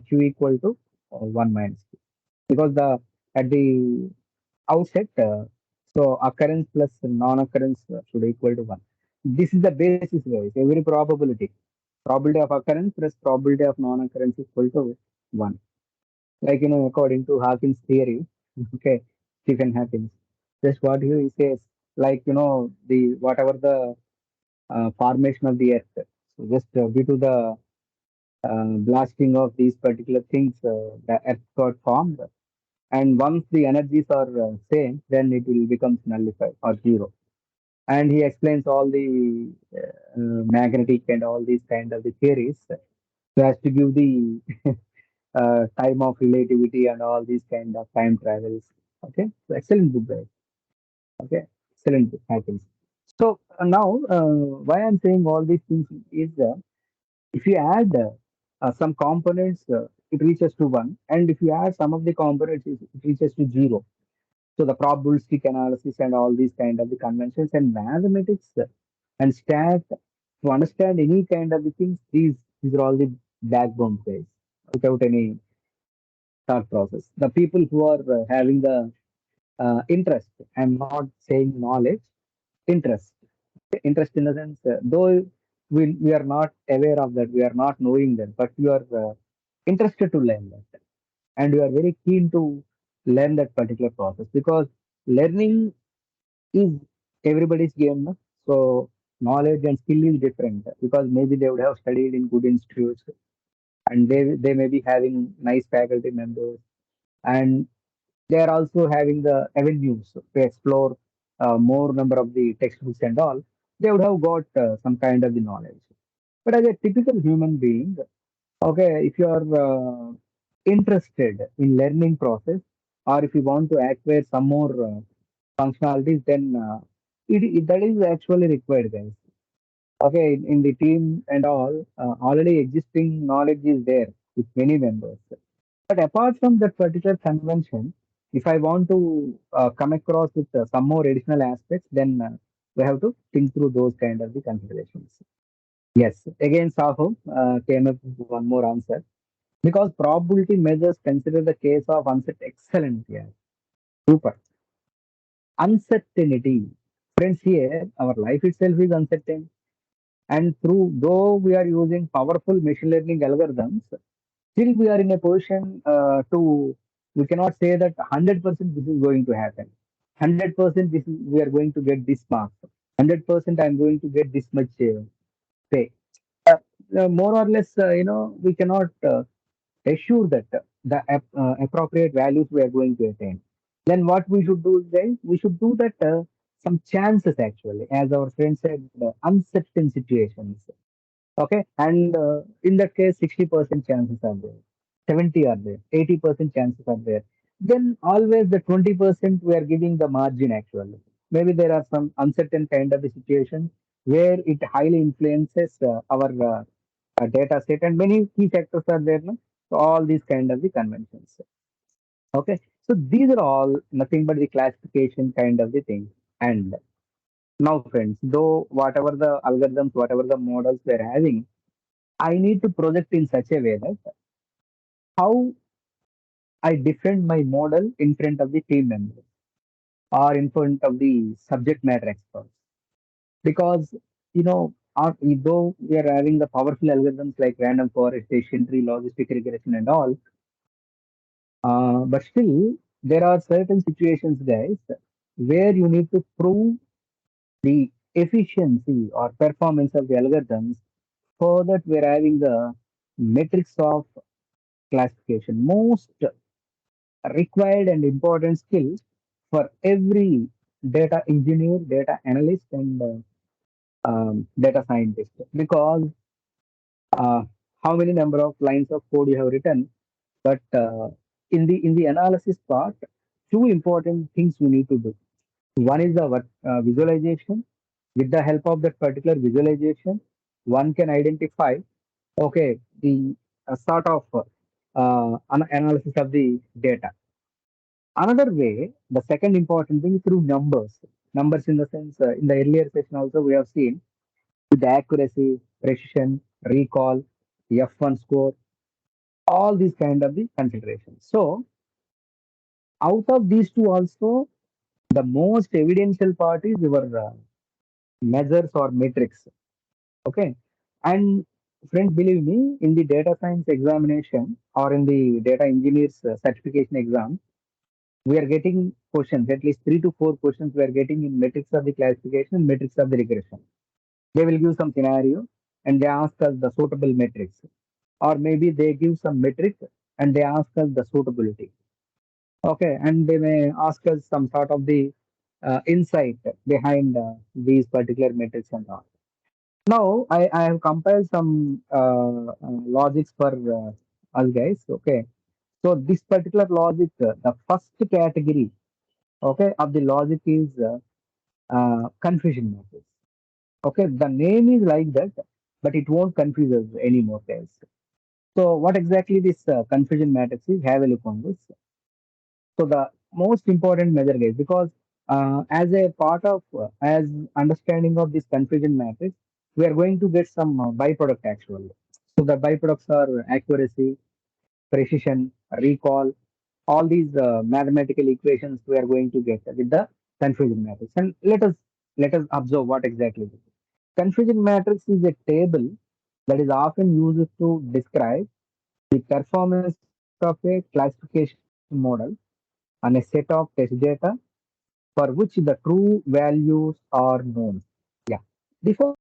Q equal to 1 minus Q, because the at the outset, so occurrence plus non-occurrence should equal to 1. This is the basis, guys. Every probability of occurrence plus probability of non-occurrence equal to 1. Like, according to Hawkins theory, okay, Stephen Hawkins, just what he says, like, the whatever the formation of the earth. So just due to the blasting of these particular things, the earth got formed. And once the energies are same, then it will become nullified or zero. And he explains all the magnetic and all these kind of the theories so as to give the time of relativity and all these kind of time travels. Okay, so excellent book, guys. Okay, excellent book, happens. So now, why I'm saying all these things is if you add some components, it reaches to 1, and if you add some of the components, it reaches to 0. So the probabilistic analysis and all these kind of the conventions and mathematics and stat to understand any kind of the things, these are all the backbone guys. Without any thought process, the people who are having the interest, I'm not saying knowledge, interest. Interest in the sense, though we are not aware of that, we are not knowing that, but you are interested to learn that, and you are very keen to learn that particular process, because learning is everybody's game. No? So knowledge and skill is different, because maybe they would have studied in good institutes, and they may be having nice faculty members, and they are also having the avenues to explore more number of the textbooks and all. They would have got some kind of the knowledge. But as a typical human being, okay, if you are interested in learning process, or if you want to acquire some more functionalities, then that is actually required, guys. Okay, in the team and all, already existing knowledge is there with many members. But apart from that particular convention, if I want to come across with some more additional aspects, then we have to think through those kind of the considerations. Yes, again, Saho came up with one more answer. Because probability measures consider the case of uncertainty. Excellent, yeah, super. Uncertainty. Friends, here, our life itself is uncertain. And though we are using powerful machine learning algorithms, still we are in a position we cannot say that 100% this is going to happen. 100% we are going to get this mark. 100% I'm going to get this much pay. Uh, More or less, we cannot assure that the appropriate values we are going to attain. Then what we should do is, guys, we should do that some chances actually, as our friend said, uncertain situations. Okay, and in that case, 60% chances are there, 70 are there, 80% chances are there. Then always the 20% we are giving the margin actually. Maybe there are some uncertain kind of a situation where it highly influences our data set, and many key factors are there. No? So all these kind of the conventions. Okay. So these are all nothing but the classification kind of the thing. And now, friends, though whatever the algorithms, whatever the models we're having, I need to project in such a way that how I defend my model in front of the team members or in front of the subject matter experts. Because, though we are having the powerful algorithms like random forest, Bayesian tree, logistic regression, and all, but still, there are certain situations, guys, where you need to prove the efficiency or performance of the algorithms. For that, we're having the metrics of classification. Most required and important skills for every data engineer, data analyst, and data scientist. Because uh, how many number of lines of code you have written, but in the analysis part, two important things we need to do. One is the visualization. With the help of that particular visualization, one can identify, okay, the sort of analysis of the data. Another way, the second important thing is through numbers. Numbers in the sense, in the earlier session also we have seen the accuracy, precision, recall, F1 score, all these kind of the considerations. So out of these two also, the most evidential part is your measures or metrics. Okay. And friends, believe me, in the data science examination or in the data engineers certification exam, we are getting questions, at least 3 to 4 questions we are getting in metrics of the classification, metrics of the regression. They will give some scenario and they ask us the suitable metrics. Or maybe they give some metric and they ask us the suitability. Okay, and they may ask us some sort of the insight behind these particular metrics and all. Now, I have compiled some logics for us guys. Okay, so this particular logic, the first category, okay, of the logic is confusion matrix. Okay, the name is like that, but it won't confuse us anymore, guys. So, what exactly this confusion matrix is? Have a look on this. So the most important measure, guys, because as a part of as understanding of this confusion matrix, we are going to get some byproduct actually. So the byproducts are accuracy, precision, recall, all these mathematical equations we are going to get with the confusion matrix. And let us observe what exactly it is. Confusion matrix is a table that is often used to describe the performance of a classification model on a set of test data for which the true values are known. Yeah. Before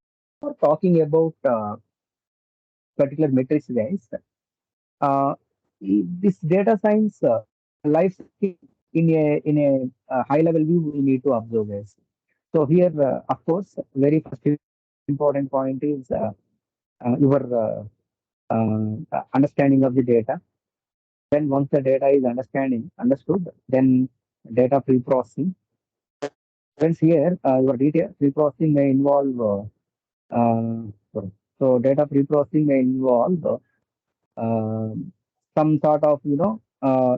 talking about particular metrics, guys, uh, this data science life cycle in a high level view we need to observe, guys. So here, of course, very first important point is your understanding of the data. Then once the data is understood, then data pre-processing. Friends, here your data pre-processing may involve sorry. So data pre-processing may involve uh, some sort of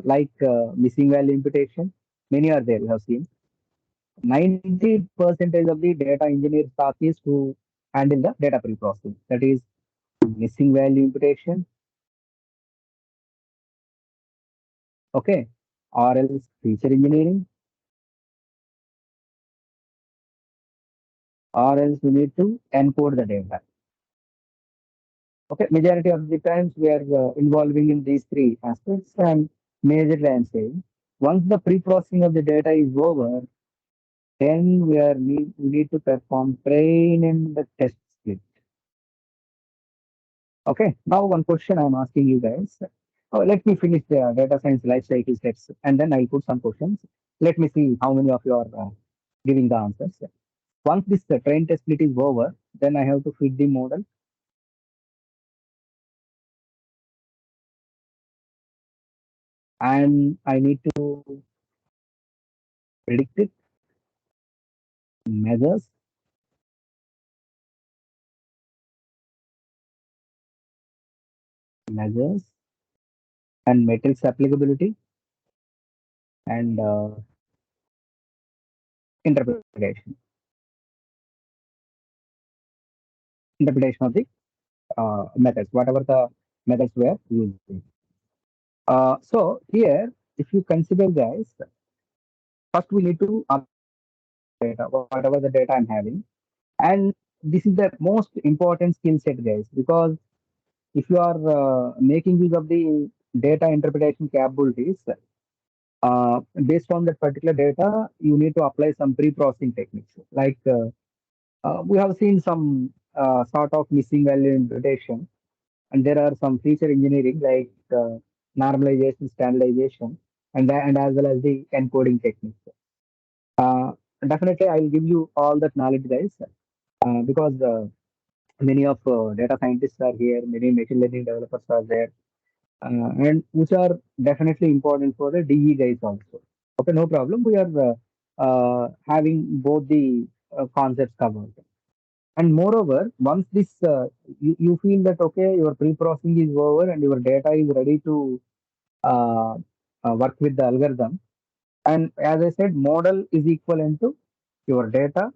like missing value imputation. Many are there. We have seen 90% of the data engineer's task is to handle the data pre-processing. That is missing value imputation, okay, or else feature engineering, or else we need to encode the data. Okay, majority of the times we are involving in these three aspects, and majorly I'm saying once the pre-processing of the data is over, then we need to perform train and the test split. Okay, now one question I'm asking you guys. Oh, let me finish the data science life cycle steps and then I'll put some questions. Let me see how many of you are giving the answers. Once this train test split is over, then I have to feed the model and I need to predict it, measures, measures, and metrics applicability and interpretation, interpretation of the methods, whatever the methods we are using. So here, if you consider guys, first we need to data, whatever the data I'm having, and this is the most important skill set, guys, because if you are making use of the data interpretation capabilities, based on that particular data, you need to apply some pre-processing techniques. Like we have seen some sort of missing value interpretation, and there are some feature engineering like normalization, standardization, and as well as the encoding techniques. Uh, Definitely, I'll give you all that knowledge, guys, because many of data scientists are here, many machine learning developers are there, and which are definitely important for the DE guys also. Okay, no problem. We are having both the concepts covered. And moreover, once this you feel that okay, your pre-processing is over and your data is ready to uh, work with the algorithm. And as I said, model is equivalent to your data,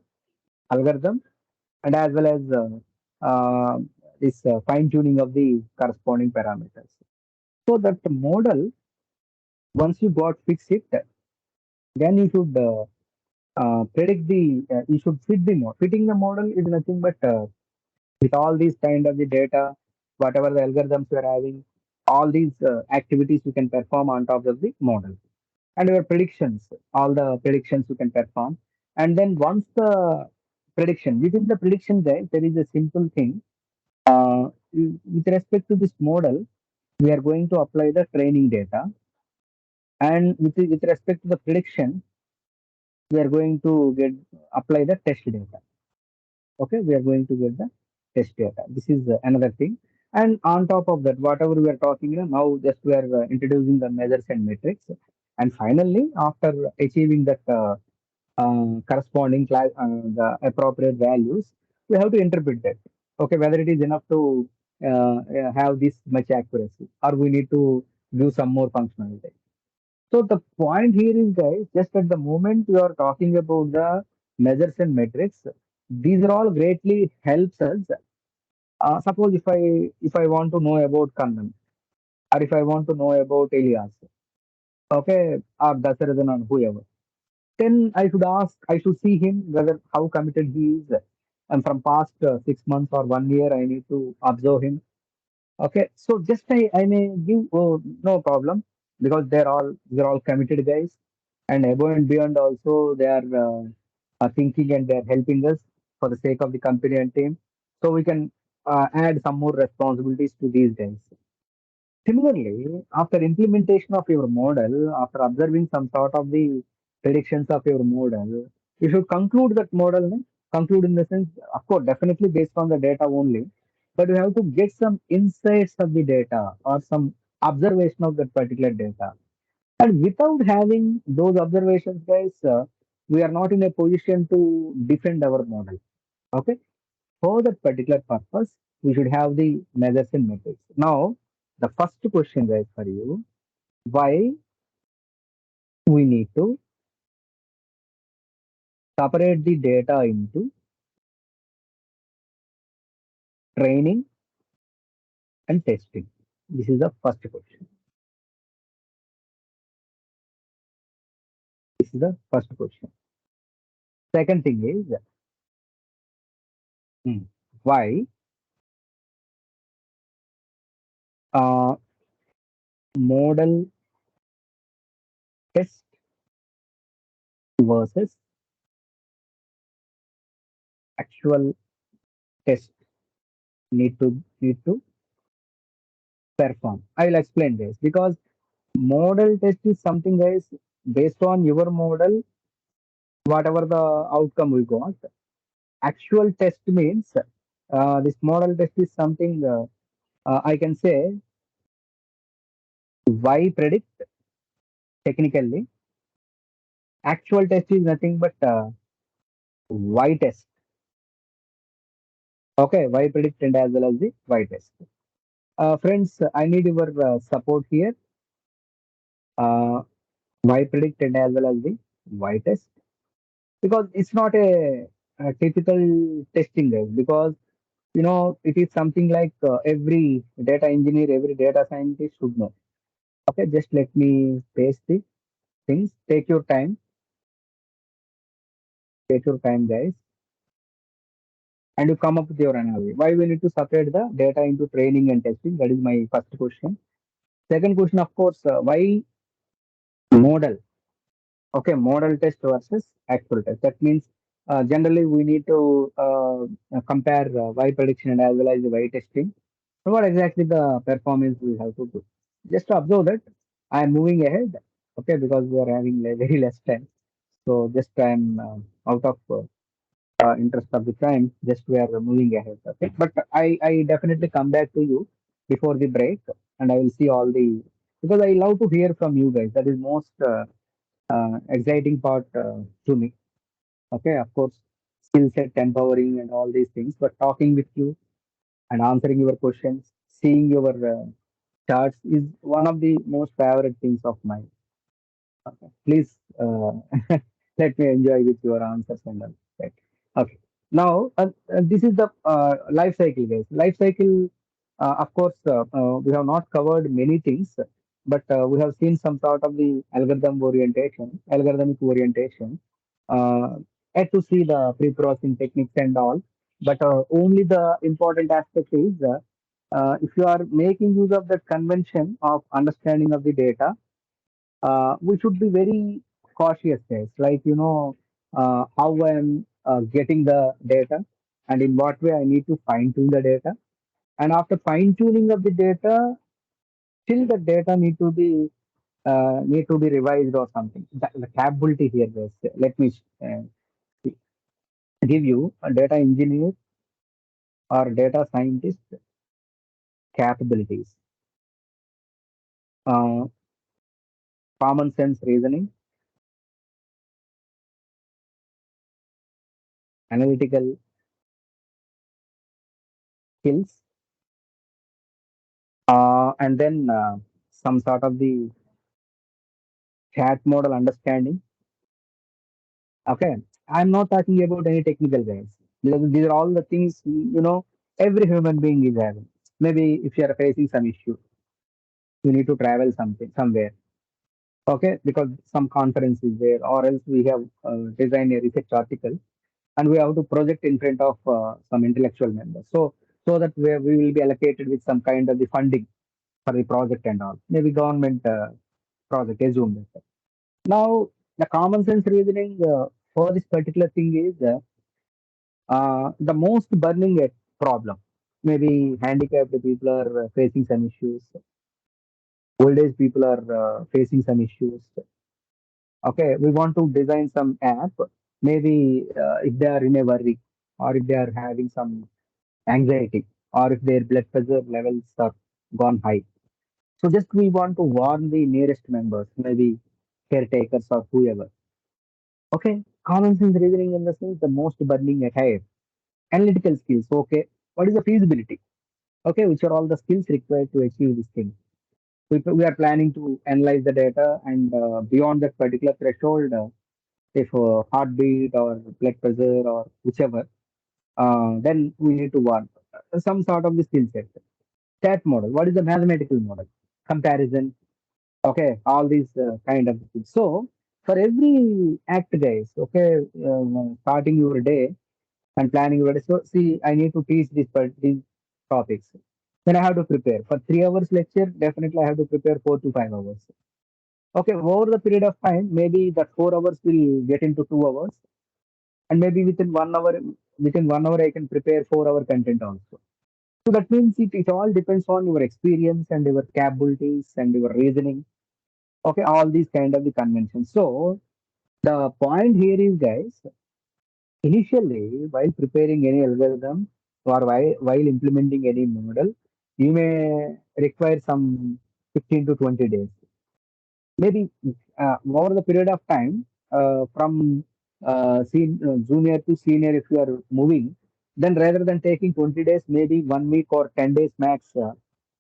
algorithm, and as well as this fine tuning of the corresponding parameters. So that model, once you got fix it, then you should predict the, you should fit the model. Fitting the model is nothing but with all these kind of the data, whatever the algorithms you are having, all these activities you can perform on top of the model. And your predictions, all the predictions you can perform. And then once the prediction, within the prediction guys, there is a simple thing. With respect to this model, we are going to apply the training data. And with respect to the prediction, we are going to get apply the test data. Okay, we are going to get the test data. This is another thing. And on top of that, whatever we are talking, now just we are introducing the measures and metrics. And finally, after achieving that corresponding class, the appropriate values, we have to interpret that. Okay, whether it is enough to have this much accuracy, or we need to do some more functionality. So the point here is, guys, just at the moment you are talking about the measures and metrics, these are all greatly helps us. Suppose if I want to know about Kannan, or if I want to know about Elias, okay, or Dasaradan or whoever, then I should see him whether how committed he is. And from past 6 months or 1 year, I need to observe him. Okay, so just I may give no problem because they're all committed guys, and above and beyond also they are thinking and they're helping us for the sake of the company and team. So we can add some more responsibilities to these guys. Similarly, after implementation of your model, after observing some sort of the predictions of your model, you should conclude that model. No? Conclude in the sense, of course, definitely based on the data only, but you have to get some insights of the data or some observation of that particular data. And without having those observations, guys, we are not in a position to defend our model. Okay. For that particular purpose, we should have the measures and metrics. Now, the first question, guys, for you, why we need to separate the data into training and testing? This is the first question. This is the first question. Second thing is, why uh, model test versus actual test need to perform. I will explain this because model test is something, guys, based on your model, whatever the outcome we got. Actual test means this model test is something I can say why predict technically. Actual test is nothing but why test. Okay, why predict and as well as the why test. Friends, I need your support here. uh, why predict and as well as the why test, because it's not a typical testing guys, because it is something like every data engineer, every data scientist should know. Okay, just let me paste the things. Take your time, guys, and you come up with your analogy. Why we need to separate the data into training and testing? That is my first question. Second question, of course, why model? Okay, model test versus actual test. That means generally we need to compare Y prediction and as well as the Y testing. So what exactly the performance we have to do? Just to observe that I am moving ahead. Okay, because we are having very less time. So just I'm out of interest of the time. Just we are moving ahead. Okay, but I definitely come back to you before the break, and I will see all the, because I love to hear from you guys. That is most exciting part to me. Okay, of course, skill set empowering and all these things, but talking with you and answering your questions, seeing your charts is one of the most favorite things of mine. Okay. Please let me enjoy with your answers and all. Right. Okay. Now, this is the life cycle, guys. Life cycle, of course, we have not covered many things, but we have seen some sort of the algorithmic orientation, uh, had to see the pre-processing techniques and all. But only the important aspect is if you are making use of that convention of understanding of the data, we should be very cautious, guys. Like, how I'm getting the data and in what way I need to fine tune the data. And after fine tuning of the data, still the data need to be revised or something. The capability here, guys. Let me uh, give you a data engineer or data scientist capabilities. Uh, Common sense reasoning, analytical skills, and then some sort of the chat model understanding. Okay, I'm not talking about any technical guys. These are all the things every human being is having. Maybe if you are facing some issue, you need to travel something somewhere. Okay, because some conference is there, or else we have designed a research article and we have to project in front of some intellectual members. So that we will be allocated with some kind of the funding for the project and all. Maybe government project, assume that. Now, the common sense reasoning for this particular thing is the most burning problem. Maybe handicapped people are facing some issues, old age people are facing some issues. Okay, we want to design some app. Maybe if they are in a worry, or if they are having some anxiety, or if their blood pressure levels are gone high. So just we want to warn the nearest members, maybe caretakers or whoever. Okay, common sense reasoning in the sense the most burning ahead. Analytical skills. Okay, what is the feasibility? Okay, which are all the skills required to achieve this thing? We are planning to analyze the data, and beyond that particular threshold, if heartbeat or blood pressure or whichever, then we need to want some sort of the skill set. Stat model. What is the mathematical model? Comparison. Okay, all these kind of things. So for every act, guys, okay, starting your day and planning your day. So see, I need to teach these topics. Then I have to prepare for 3 hours lecture. Definitely, I have to prepare 4 to 5 hours. Okay, over the period of time, maybe that 4 hours will get into 2 hours, and maybe within 1 hour, I can prepare 4 hour content also. So that means it all depends on your experience and your capabilities and your reasoning. Okay, all these kind of the conventions. So the point here is, guys, initially, while preparing any algorithm or while implementing any model, you may require some 15 to 20 days. Maybe over the period of time, from junior to senior, if you are moving, then rather than taking 20 days, maybe 1 week or 10 days max,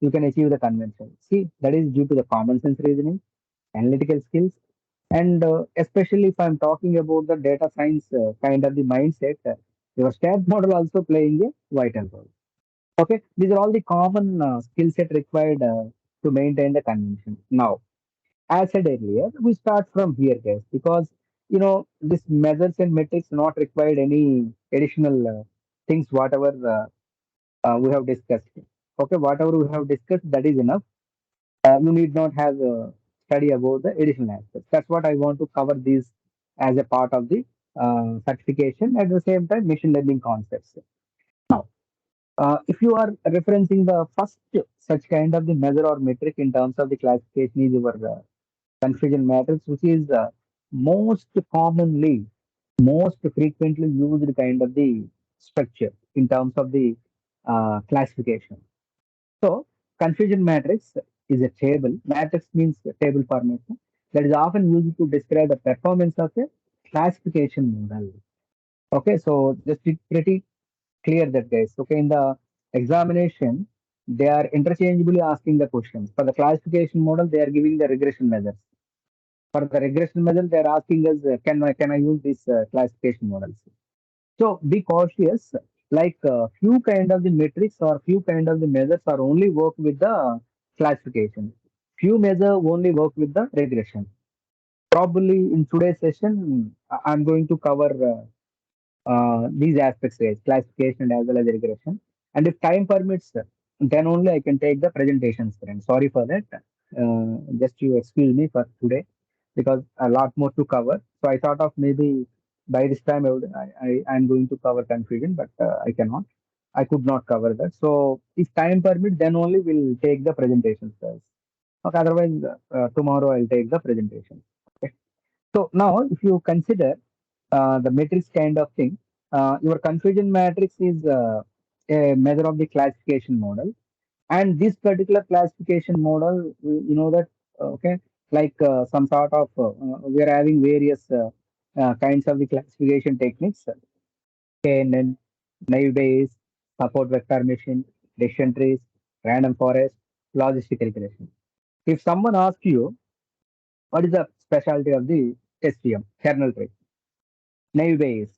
you can achieve the convention. See, that is due to the common sense reasoning. analytical skills, and especially if I'm talking about the data science kind of the mindset, your stat model also playing a vital role. Okay, these are all the common skill set required to maintain the convention. Now, as said earlier, we start from here, guys, because this measures and metrics not required any additional things, whatever we have discussed. Okay, whatever we have discussed, that is enough. You need not have study about the additional aspects. That's what I want to cover these as a part of the certification. At the same time, machine learning concepts. Now, if you are referencing the first such kind of the measure or metric in terms of the classification is your confusion matrix, which is most commonly, most frequently used kind of the structure in terms of the classification. So, confusion matrix is a table. Matrix means a table formation that is often used to describe the performance of a classification model. Okay, so just pretty clear that, guys. Okay, in the examination, they are interchangeably asking the questions. For the classification model, they are giving the regression measures. For the regression measure, they are asking us, can I use these classification models? So be cautious. Like few kind of the metrics or few kind of the measures are only work with the classification. Few measure only work with the regression. Probably in today's session, I'm going to cover these aspects, right? Classification as well as regression. And if time permits, then only I can take the presentations. Friend. Sorry for that. Just you excuse me for today because a lot more to cover. So I thought of maybe by this time I'm going to cover confusion, but I cannot. I could not cover that. So if time permits, then only we'll take the presentations first. Okay, otherwise tomorrow I'll take the presentation. Okay. So now if you consider the matrix kind of thing, your confusion matrix is a measure of the classification model, and this particular classification model, you know that, okay, like some sort of we are having various kinds of the classification techniques, KNN, naive Bayes, support vector machine, decision trees, random forest, logistic regression. If someone asks you what is the specialty of the SVM kernel tree, naive Bayes,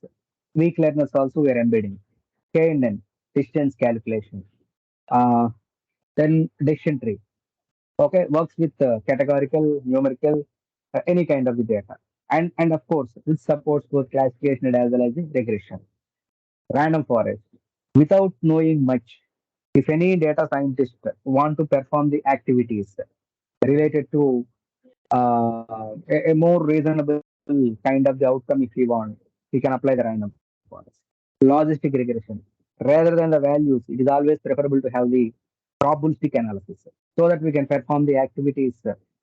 weak learners also we are embedding, KNN, distance calculation, uh, then decision tree. Okay, works with categorical, numerical, any kind of the data, and of course, this supports both classification as well as the regression. Random forest. Without knowing much, if any data scientist want to perform the activities related to a more reasonable kind of the outcome, if we want, we can apply the random forest. Logistic regression. Rather than the values, it is always preferable to have the probabilistic analysis so that we can perform the activities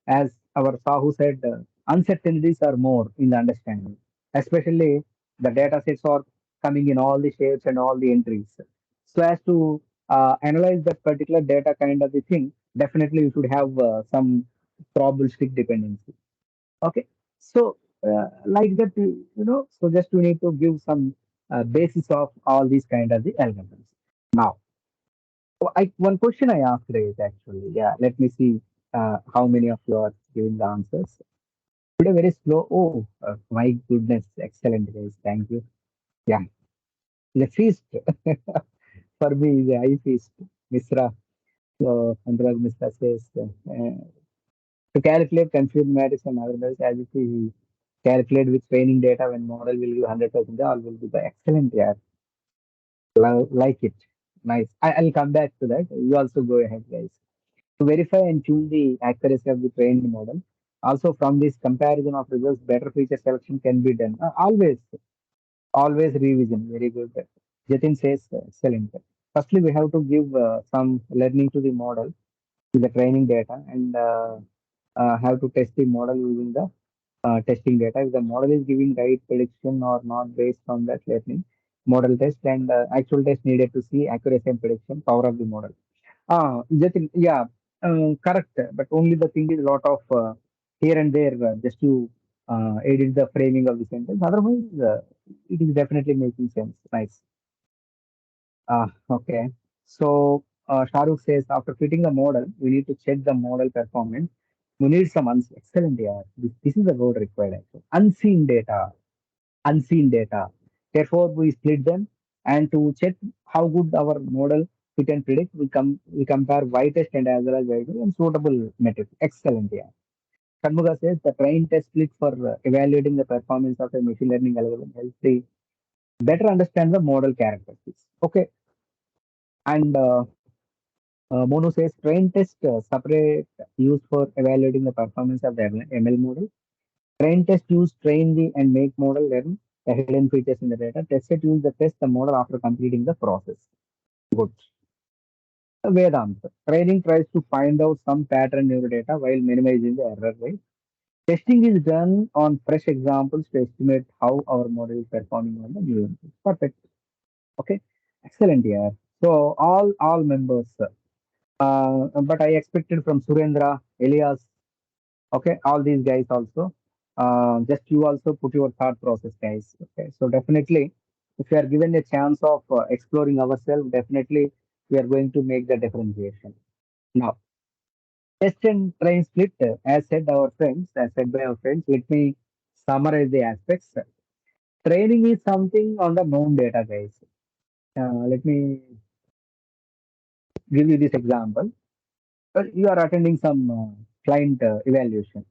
as our Sahu said, uncertainties are more in the understanding, especially the data sets are coming in all the shapes and all the entries. So as to analyze that particular data kind of the thing, definitely you should have some probabilistic dependency. Okay, so like that, so just we need to give some basis of all these kind of the algorithms. Now, one question I asked is actually, yeah, let me see how many of you are giving the answers. Today very slow. Oh, my goodness, excellent guys, thank you. Yeah, the feast for me is a high feast. Misra, so Anurag Misra says to calculate confusion matrix and others as if we calculate with training data when model will give 100%, all will be the excellent. Yeah, like it. Nice. I'll come back to that. You also go ahead, guys. To verify and tune the accuracy of the trained model. Also, from this comparison of results, better feature selection can be done. Always revision. Very good. Jatin says, excellent. Firstly, we have to give some learning to the model, to the training data, and have to test the model using the testing data. If the model is giving right prediction or not based on that learning, model test and actual test needed to see accuracy and prediction power of the model. Jatin, yeah, correct. But only the thing is a lot of here and there just to edit the framing of the sentence. Otherwise, it is definitely making sense. Nice. Okay. So Shahrukh says after fitting the model, we need to check the model performance. You need some excellent, yeah. This is the word required actually. Unseen data. Therefore, we split them, and to check how good our model we can predict, we compare y test and as well as y and suitable metric. Excellent, yeah. Shanmuga says the train test split for evaluating the performance of a machine learning algorithm helps the better understand the model characteristics. Okay, and Mono says train test separate used for evaluating the performance of the ML model. Train test use train the and make model learn the hidden features in the data. Test set use the test the model after completing the process. Good. Vedanta. Training tries to find out some pattern in the data while minimizing the error rate. Testing is done on fresh examples to estimate how our model is performing on the new inputs. Perfect. Okay. Excellent. Yeah. So all members. But I expected from Surendra, Elias, okay, all these guys also. Just you also put your thought process, guys. Okay, so definitely, if we are given a chance of exploring ourselves, definitely we are going to make the differentiation. Now, test and train split, as said by our friends, let me summarize the aspects. Training is something on the known data, guys. Let me give you this example. You are attending some client evaluation.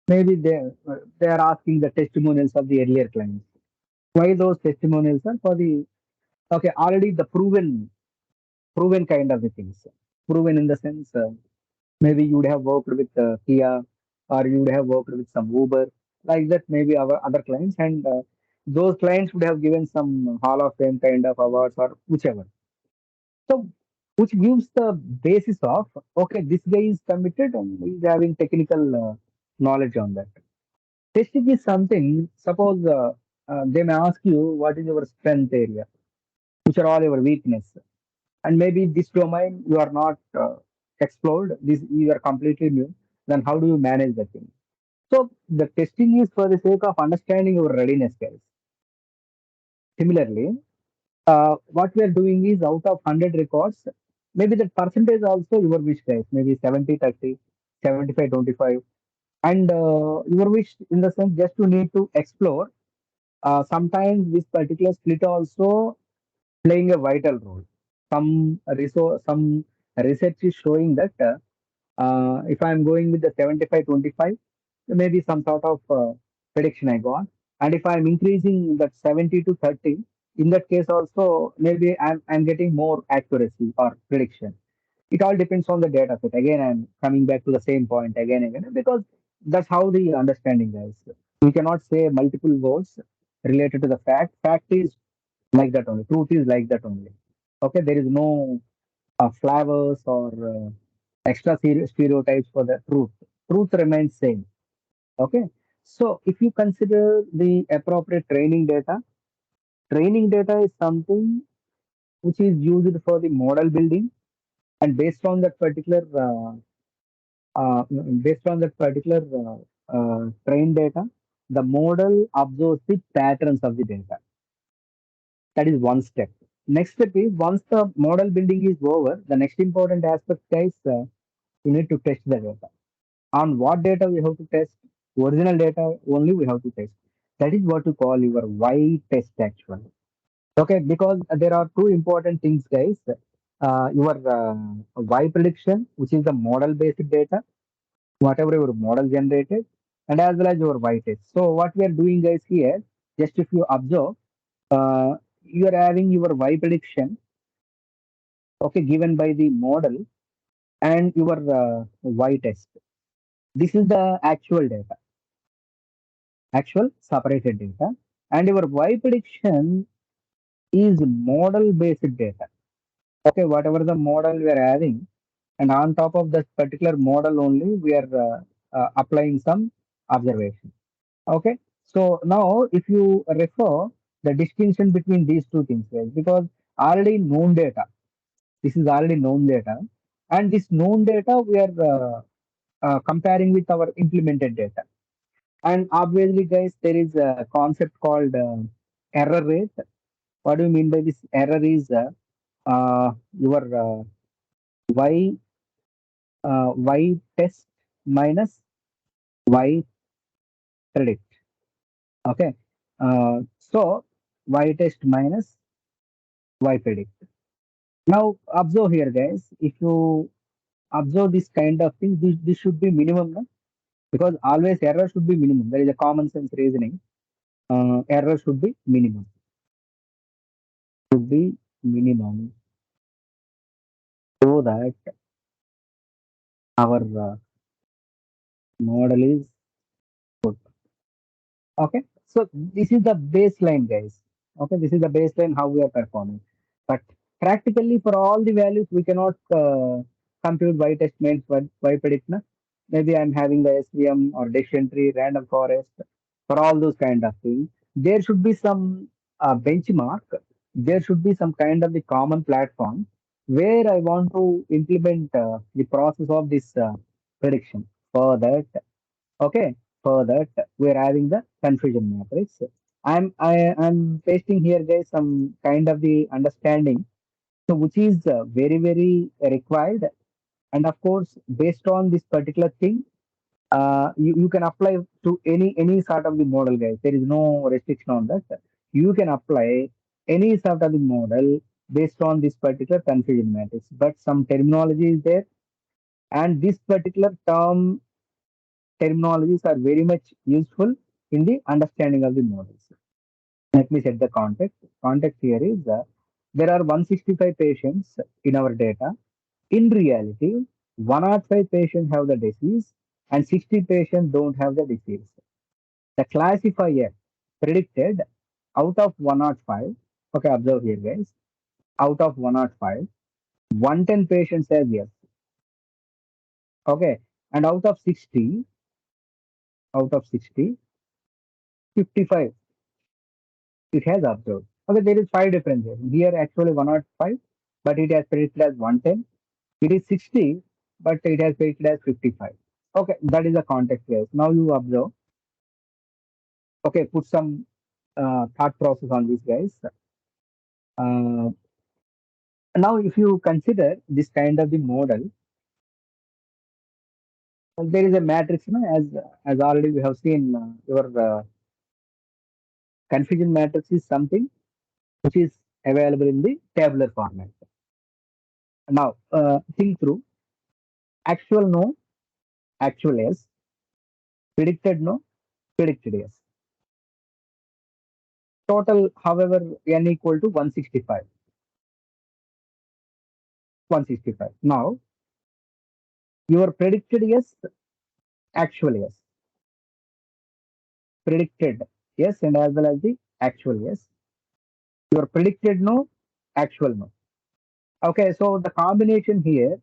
Maybe they are asking the testimonials of the earlier clients. Why those testimonials are for the okay already the proven kind of the things. Proven in the sense maybe you would have worked with Kia or you would have worked with some Uber like that. Maybe our other clients and those clients would have given some Hall of Fame kind of awards or whichever. So which gives the basis of okay this guy is committed and he's having technical knowledge on that. Testing is something, suppose they may ask you what is your strength area, which are all your weakness. And maybe this domain you are not explored, this you are completely new, then how do you manage the thing? So the testing is for the sake of understanding your readiness guys. Similarly, what we are doing is out of 100 records, maybe that percentage also your wish guys, maybe 70-30, 75-25. And your wish in the sense just you need to explore. Sometimes this particular split also playing a vital role. Some research is showing that if I'm going with the 75-25, maybe some sort of prediction I got. And if I'm increasing that 70-30, in that case also maybe I'm getting more accuracy or prediction. It all depends on the data set. Again, I'm coming back to the same point again and again because that's how the understanding is. We cannot say multiple words related to the fact. Fact is like that only. Truth is like that only. Okay, there is no flavors or extra stereotypes for the truth. Truth remains same. Okay, so if you consider the appropriate training data is something which is used for the model building, and uh, based on that particular trained data, the model observes the patterns of the data. That is one step. Next step is once the model building is over, the next important aspect is you need to test the data. On what data we have to test? Original data only we have to test. That is what you call your Y test actually. Okay, because there are two important things, guys. Your Y prediction, which is the model based data, whatever your model generated, and as well as your Y test. So what we are doing, guys, here, just if you observe, you are having your Y prediction, okay, given by the model and your Y test. This is the actual separated data, and your Y prediction is model based data. Okay, whatever the model we are having, and on top of that particular model only, we are applying some observation. Okay, so now if you refer the distinction between these two things, guys, because already known data, this is already known data, and this known data we are comparing with our implemented data. And obviously, guys, there is a concept called error rate. What do you mean by this? Error is your y test minus y predict. Okay. So y test minus y predict. Now observe here, guys. If you observe this kind of thing, this should be minimum, no? Because always error should be minimum. There is a common sense reasoning. Error should be minimum. Should be minimum so that our model is good. Okay, so this is the baseline, guys. Okay, this is the baseline how we are performing. But practically for all the values, we cannot compute y test means y predict. Na? Maybe I'm having the SVM or decision tree, random forest, for all those kind of things. There should be some benchmark. There should be some kind of the common platform where I want to implement the process of this prediction. For that, okay, for that we're having the confusion matrix. I'm pasting here, guys, some kind of the understanding, so which is very required. And of course, based on this particular thing, you can apply to any sort of the model, guys. There is no restriction on that. You can apply any sort of the model based on this particular confusion matrix, but some terminology is there, and this particular terminologies are very much useful in the understanding of the models. Let me set the context. Context here is there are 165 patients in our data. In reality, 105 patients have the disease and 60 patients don't have the disease. The classifier predicted out of 105, okay, observe here, guys, out of 105, 110 patients says yes, okay, and out of 60, 55 it has observed. Okay, there is five differences. Here actually 105, but it has predicted as 110. It is 60, but it has predicted as 55. Okay, that is the context here. Now you observe. Okay, put some thought process on this, guys. Uh, Now, if you consider this kind of the model, there is a matrix, you know, as already we have seen. Your confusion matrix is something which is available in the tabular format. Now, think through actual no, actual yes, predicted no, predicted yes. Total, however, n equal to 165. 165. Now, your predicted yes, actual yes, predicted yes, and as well as the actual yes. Your predicted no, actual no. Okay, so the combination here,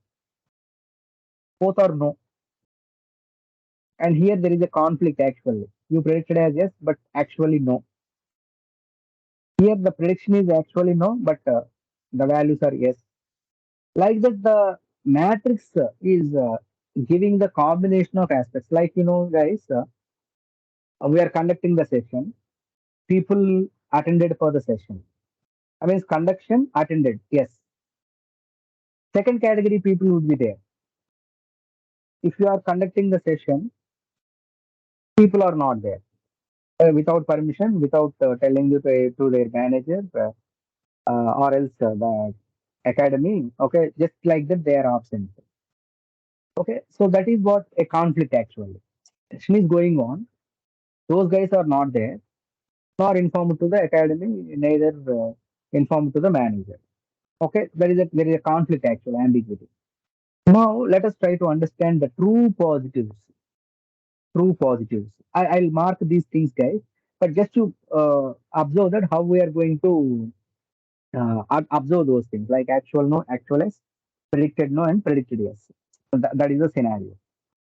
both are no, and here there is a conflict actually. You predicted as yes, but actually no. Here the prediction is actually no, but the values are yes. Like that, the matrix is giving the combination of aspects. Like, you know, guys, we are conducting the session. People attended for the session. I mean, conduction attended. Yes. Second category people would be there. If you are conducting the session, people are not there without permission, without telling you to their manager or else the academy. Okay, just like that, they are absent. Okay, so that is what a conflict actually. Session is going on. Those guys are not there, nor informed to the academy, neither informed to the manager. Okay, there is a conflict actually, ambiguity. Now let us try to understand the true positives. True positives. I'll mark these things, guys. But just to observe that how we are going to observe those things, like actual no, actual yes, predicted no, and predicted yes. So that is the scenario.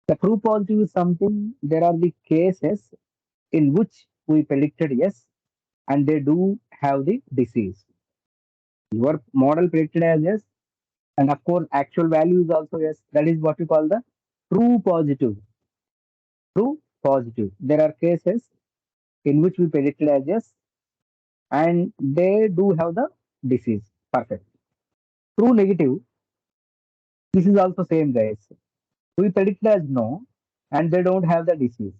The true positive is something. There are the cases in which we predicted yes, and they do have the disease. Your model predicted as yes, and of course actual value is also yes. That is what we call the true positive. True positive. There are cases in which we predicted as yes, and they do have the disease. Perfect. True negative, this is also same, guys. We predicted as no, and they don't have the disease.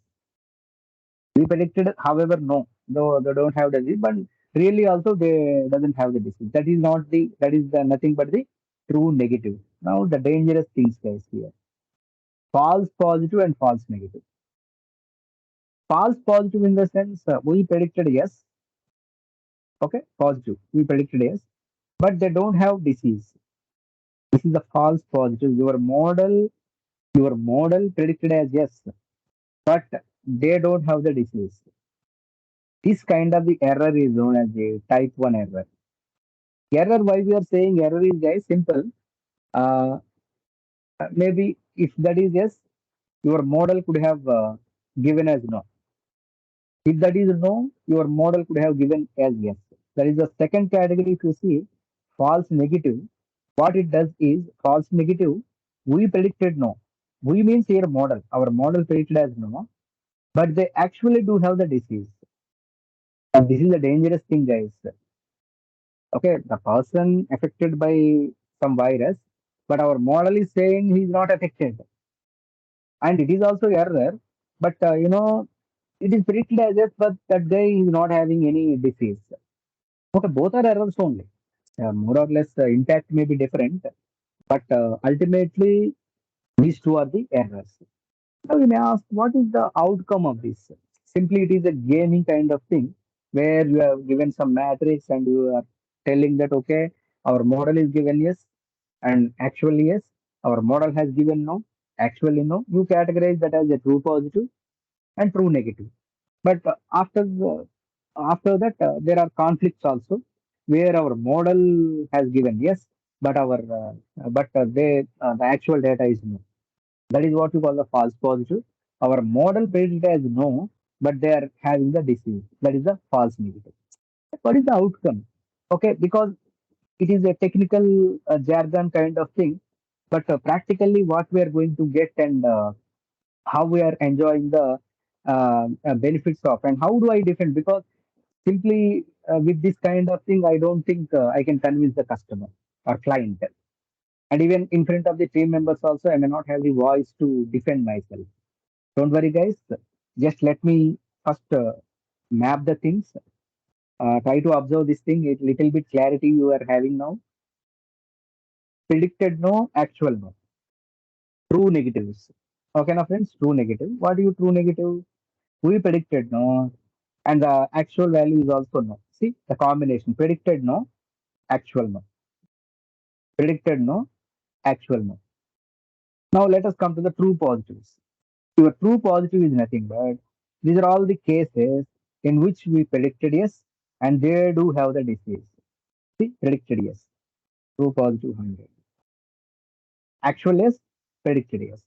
We predicted, however, no, though they don't have the disease, but really also they doesn't have the disease. That is not the that is the nothing but the true negative. Now the dangerous things guys here. False positive and false negative. False positive in the sense we predicted yes, okay, positive. We predicted yes, but they don't have disease. This is a false positive. Your model predicted as yes, but they don't have the disease. This kind of the error is known as a type 1 error. Error, why we are saying error is guys simple. Uh, Maybe if that is yes, your model could have given as no. If that is no, your model could have given as yes. That is the second category. If you see false negative, what it does is false negative. We predicted no. We means here model. Our model predicted as no, but they actually do have the disease. And this is a dangerous thing, guys. Okay, the person affected by some virus, but our model is saying he's not affected, and it is also error. But it is predicted as if, but that guy is not having any disease. Okay, both are errors only. More or less, impact may be different, but ultimately these two are the errors. Now you may ask, what is the outcome of this? Simply, it is a gaming kind of thing where you have given some matrix and you are telling that, okay, our model is given yes, and actually yes, our model has given no, actually no. You categorize that as a true positive and true negative. But after that, there are conflicts also where our model has given yes, but the actual data is no. That is what we call the false positive. Our model predicted as no, but they are having the disease. That is the false negative. What is the outcome? Okay, because it is a technical jargon kind of thing, but practically what we are going to get and how we are enjoying the benefits of, and how do I defend? Because simply with this kind of thing, I don't think I can convince the customer or client. And even in front of the team members also, I may not have the voice to defend myself. Don't worry, guys. Just let me first map the things. Try to observe this thing. A little bit clarity you are having now. Predicted no, actual no. True negatives. Okay, now friends, true negative. What do you true negative? We predicted no, and the actual value is also no. See the combination. Predicted no, actual no. Predicted no, actual no. Now let us come to the true positives. Your true positive is nothing but these are all the cases in which we predicted yes, and they do have the disease. See, predicted yes, true positive 100. Actual yes, predicted yes.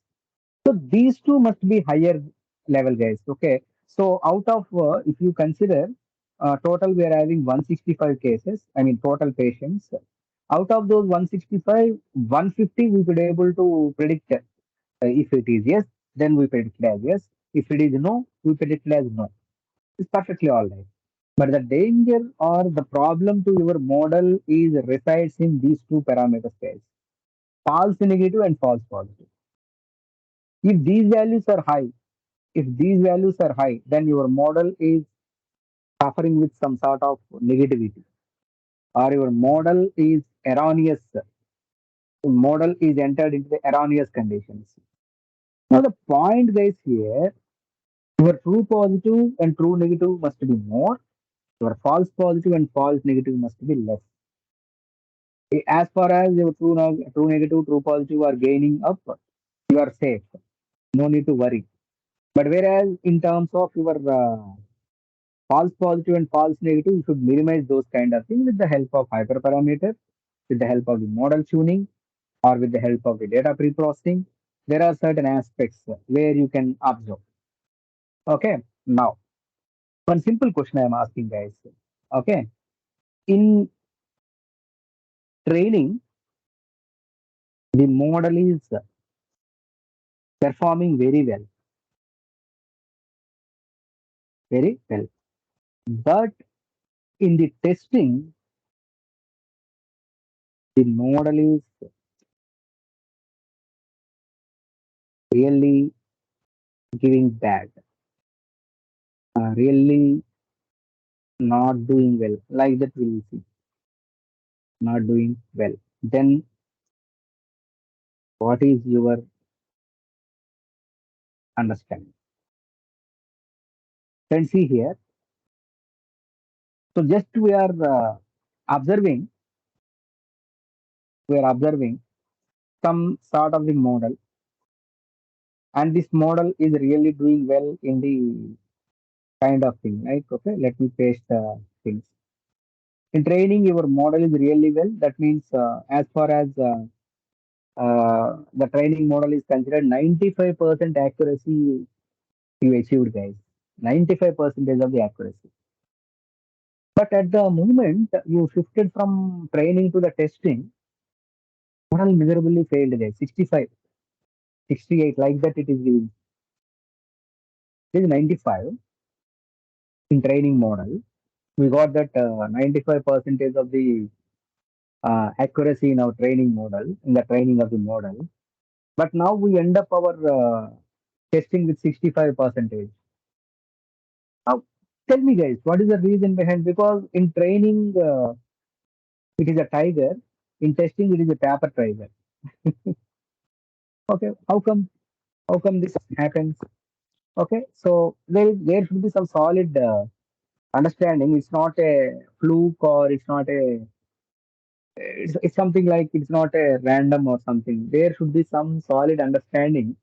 So these two must be higher level, guys. Okay. So out of if you consider total, we are having 165 cases. I mean total patients. Out of those 165, 150 we could able to predict. If it is yes, then we predict it as yes. If it is no, we predict it as no. It's perfectly all right. But the danger or the problem to your model is resides in these two parameters, guys. False negative and false positive. If these values are high, if these values are high, then your model is suffering with some sort of negativity, or your model is erroneous. Model is entered into the erroneous conditions. Now the point, guys, here, your true positive and true negative must be more. Your false positive and false negative must be less. As far as your true negative, true positive are gaining up, you are safe. No need to worry. But whereas in terms of your false positive and false negative, you should minimize those kind of things with the help of hyperparameter, with the help of the model tuning, or with the help of the data pre-processing. There are certain aspects where you can observe. Okay. Now, one simple question I am asking, guys. Okay. In training, the model is performing very well, very well. But in the testing, the model is really giving bad, really not doing well, like that we will see, not doing well. Then what is your understanding? Can see here. So just observing, we are observing some sort of the model, and this model is really doing well in the kind of thing. Like, okay, let me paste the things. In training, your model is really well. That means, as far as the training model is considered, 95% accuracy you achieved, guys. 95% of the accuracy. But at the moment you shifted from training to the testing, model miserably failed, guys. 65, 68, like that it is giving. It is 95 in training model. We got that 95 percentage of the accuracy in our training model, in the training of the model. But now we end up our testing with 65 percentage. Now, tell me, guys, what is the reason behind? Because in training, it is a tiger. In testing, it is a paper tiger. Okay, how come this happens? Okay, so there should be some solid understanding. It's not a fluke, or it's something like it's not a random or something. There should be some solid understanding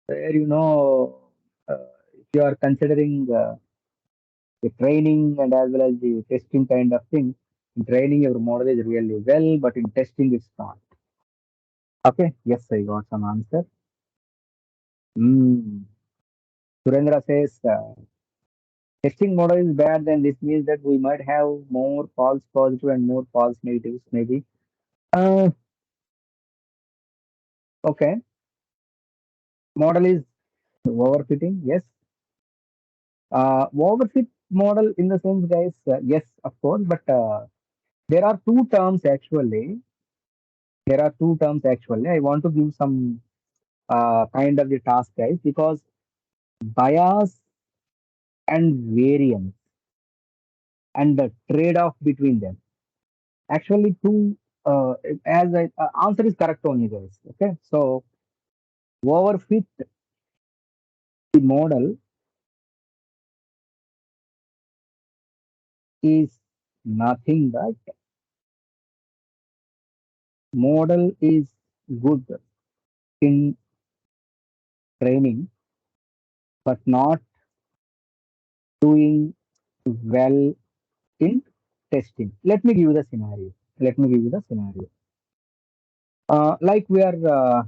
where if you are considering the training and as well as the testing kind of thing. In training, your model is really well, but in testing, it's not. Okay, yes, I got some answer. Hmm. Surendra says testing model is bad, then this means that we might have more false positive and more false negatives, maybe. Uh, okay, model is overfitting, yes. Overfit model in the sense, guys, yes, of course, but there are two terms actually. There are two terms actually. I want to give some kind of the task, guys, because bias and variance and the trade-off between them. Actually, two as I, answer is correct only, guys. Okay, so overfit the model is nothing but model is good in training, but not doing well in testing. Let me give you the scenario. Let me give you the scenario. Like we are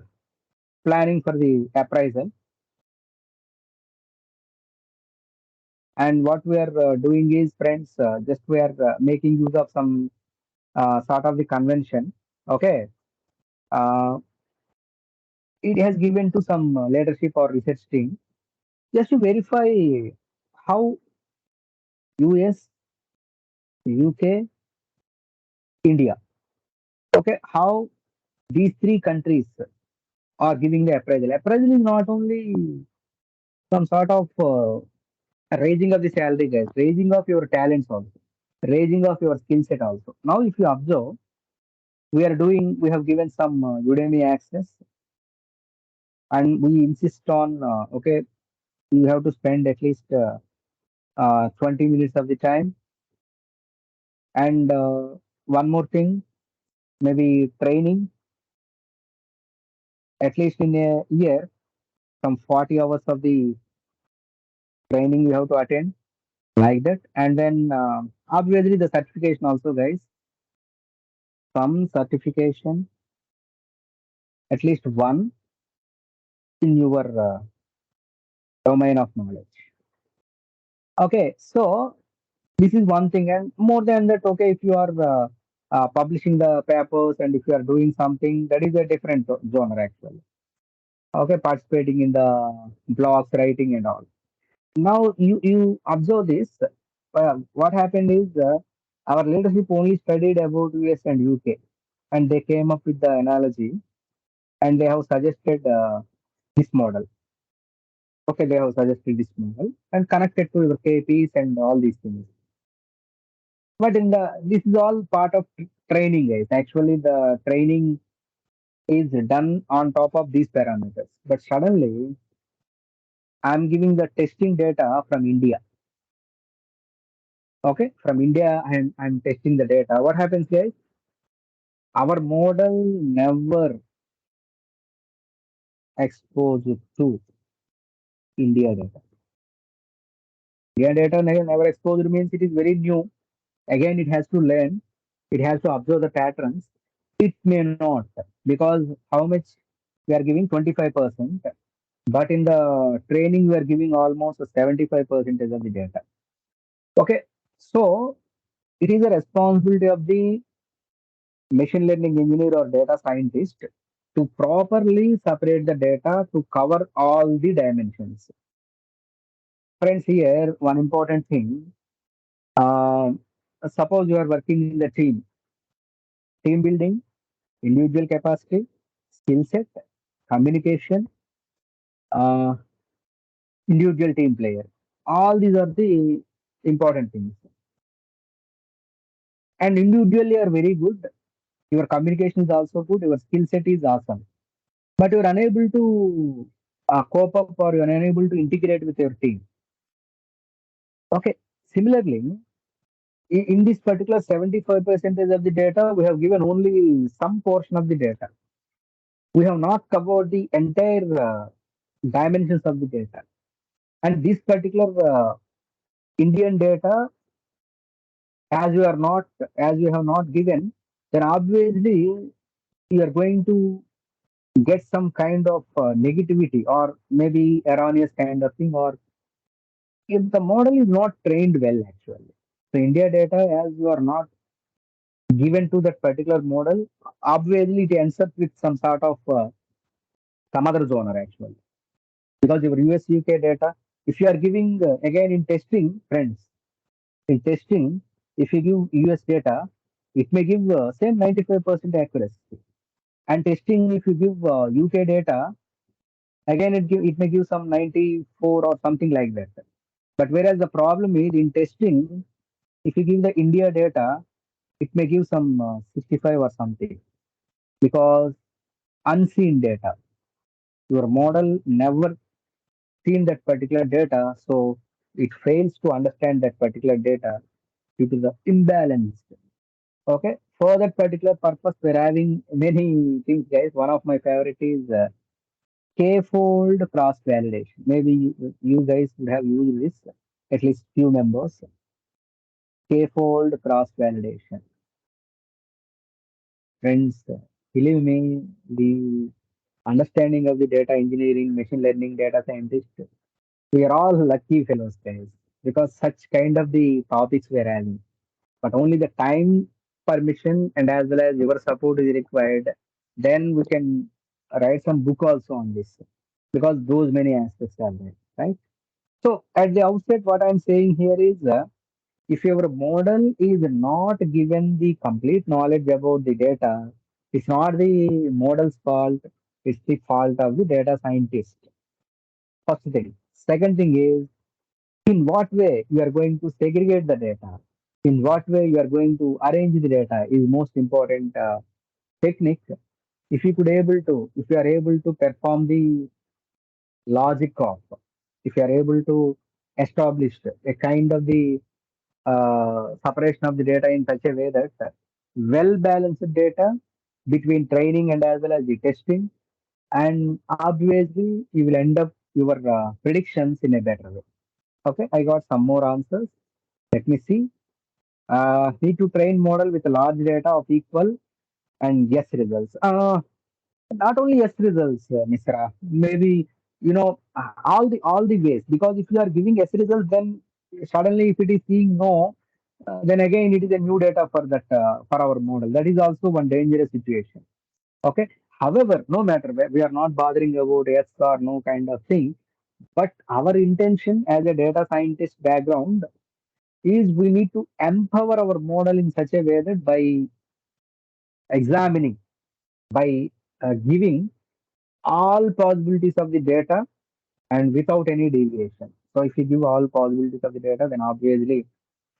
planning for the appraisal, and what we are doing is, friends, just we are making use of some sort of the convention. Okay, uh, it has given to some leadership or research team just to verify how US, UK, India. Okay, how these three countries are giving the appraisal. Appraisal is not only some sort of raising of the salary, guys, raising of your talents also, raising of your skill set also. Now, if you observe, we have given some Udemy access, and we insist on, okay, you have to spend at least 20 minutes of the time. And one more thing, maybe training, at least in a year, some 40 hours of the training you have to attend, like that. And then obviously the certification also, guys, some certification, at least one in your domain of knowledge. Okay, so this is one thing, and more than that, okay, if you are publishing the papers and if you are doing something, that is a different genre actually. Okay, participating in the blogs, writing, and all. Now you observe this. What happened is our leadership only studied about US and UK, and they came up with the analogy, and they have suggested this model. Okay, they have suggested this model and connected to your KPs and all these things. But in the this is all part of training, guys. Actually, the training is done on top of these parameters. But suddenly, I'm giving the testing data from India. Okay, from India, I'm testing the data. What happens, guys? Our model never exposed to India data. India data never exposed means it is very new. Again, it has to learn. It has to observe the patterns. It may not because how much we are giving 25%, but in the training we are giving almost 75% of the data. Okay, so it is a responsibility of the machine learning engineer or data scientist to properly separate the data to cover all the dimensions. Friends, here one important thing. Um, Suppose you are working in the team building, individual capacity, skill set, communication, uh, individual team player. All these are the important things. And individually are very good. Your communication is also good. Your skill set is awesome. But you are unable to cope up or you are unable to integrate with your team. Okay. Similarly, in this particular 75 percentage of the data, we have given only some portion of the data. We have not covered the entire dimensions of the data. And this particular Indian data, as you are not, as you have not given, then obviously you are going to get some kind of negativity or maybe erroneous kind of thing, or if the model is not trained well, actually. So India data, as you are not given to that particular model, obviously it ends up with some sort of some other zone actually. Because your US UK data, if you are giving again in testing, friends, in testing, if you give US data, it may give same 95% accuracy. And testing, if you give UK data, again it may give some 94 or something like that. But whereas the problem is in testing, if you give the India data, it may give some 65 or something because unseen data. Your model never seen that particular data, so it fails to understand that particular data due to the imbalance. Okay, for that particular purpose, we're having many things, guys. One of my favorite is K-fold cross validation. Maybe you guys would have used this, at least few members. K-fold cross validation. Friends, believe me, the understanding of the data engineering, machine learning, data scientist, we are all lucky fellows, guys, because such kind of the topics we're having. But only the time permission and as well as your support is required. Then we can write some book also on this because those many aspects are there, right? So at the outset, what I'm saying here is if your model is not given the complete knowledge about the data, it's not the model's fault, it's the fault of the data scientist. First thing. Second thing is in what way you are going to segregate the data, in what way you are going to arrange the data is most important technique. If you could able to, if you are able to perform the logic of, if you are able to establish a kind of the separation of the data in such a way that well balanced data between training and as well as the testing, and obviously you will end up your predictions in a better way. Okay, I got some more answers. Let me see. Need to train model with a large data of equal and yes results. Not only yes results, Misra. Maybe all the ways, because if you are giving yes results, then suddenly if it is seeing no, then again it is a new data for that for our model. That is also one dangerous situation. Okay. However, no matter where, we are not bothering about yes or no kind of thing. But our intention as a data scientist background is we need to empower our model in such a way that by examining, by giving all possibilities of the data, and without any deviation. So if you give all possibilities of the data, then obviously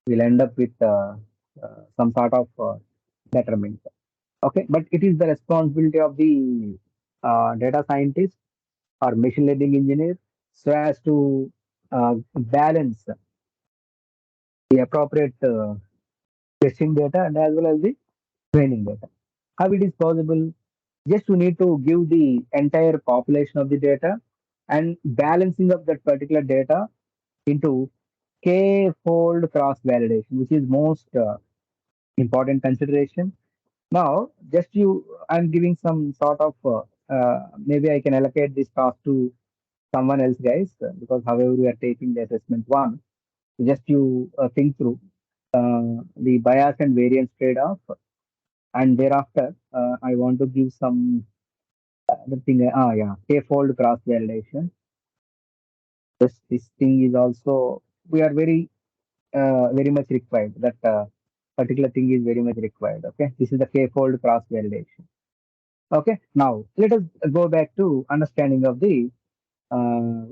we'll end up with some sort of determinant. Okay, but it is the responsibility of the data scientist or machine learning engineer so as to balance the appropriate testing data and as well as the training data. How it is possible? Just you need to give the entire population of the data and balancing of that particular data into k-fold cross validation, which is most important consideration. Now, just I'm giving some sort of maybe I can allocate this task to someone else, guys, because however we are taking the assessment one, just you think through the bias and variance trade-off, and thereafter I want to give some other thing. Yeah, k-fold cross validation. This thing is also we are very much required. That particular thing is very much required. Okay, this is the k-fold cross validation. Okay, now let us go back to understanding of the uh,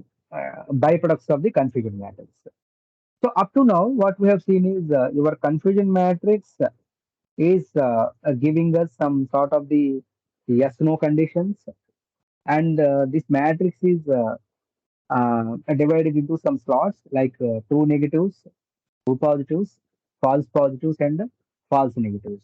byproducts of the confusion matrix. So up to now, what we have seen is your confusion matrix is giving us some sort of the yes/no conditions, and this matrix is divided into some slots like true negatives, true positives, false positives, and false negatives.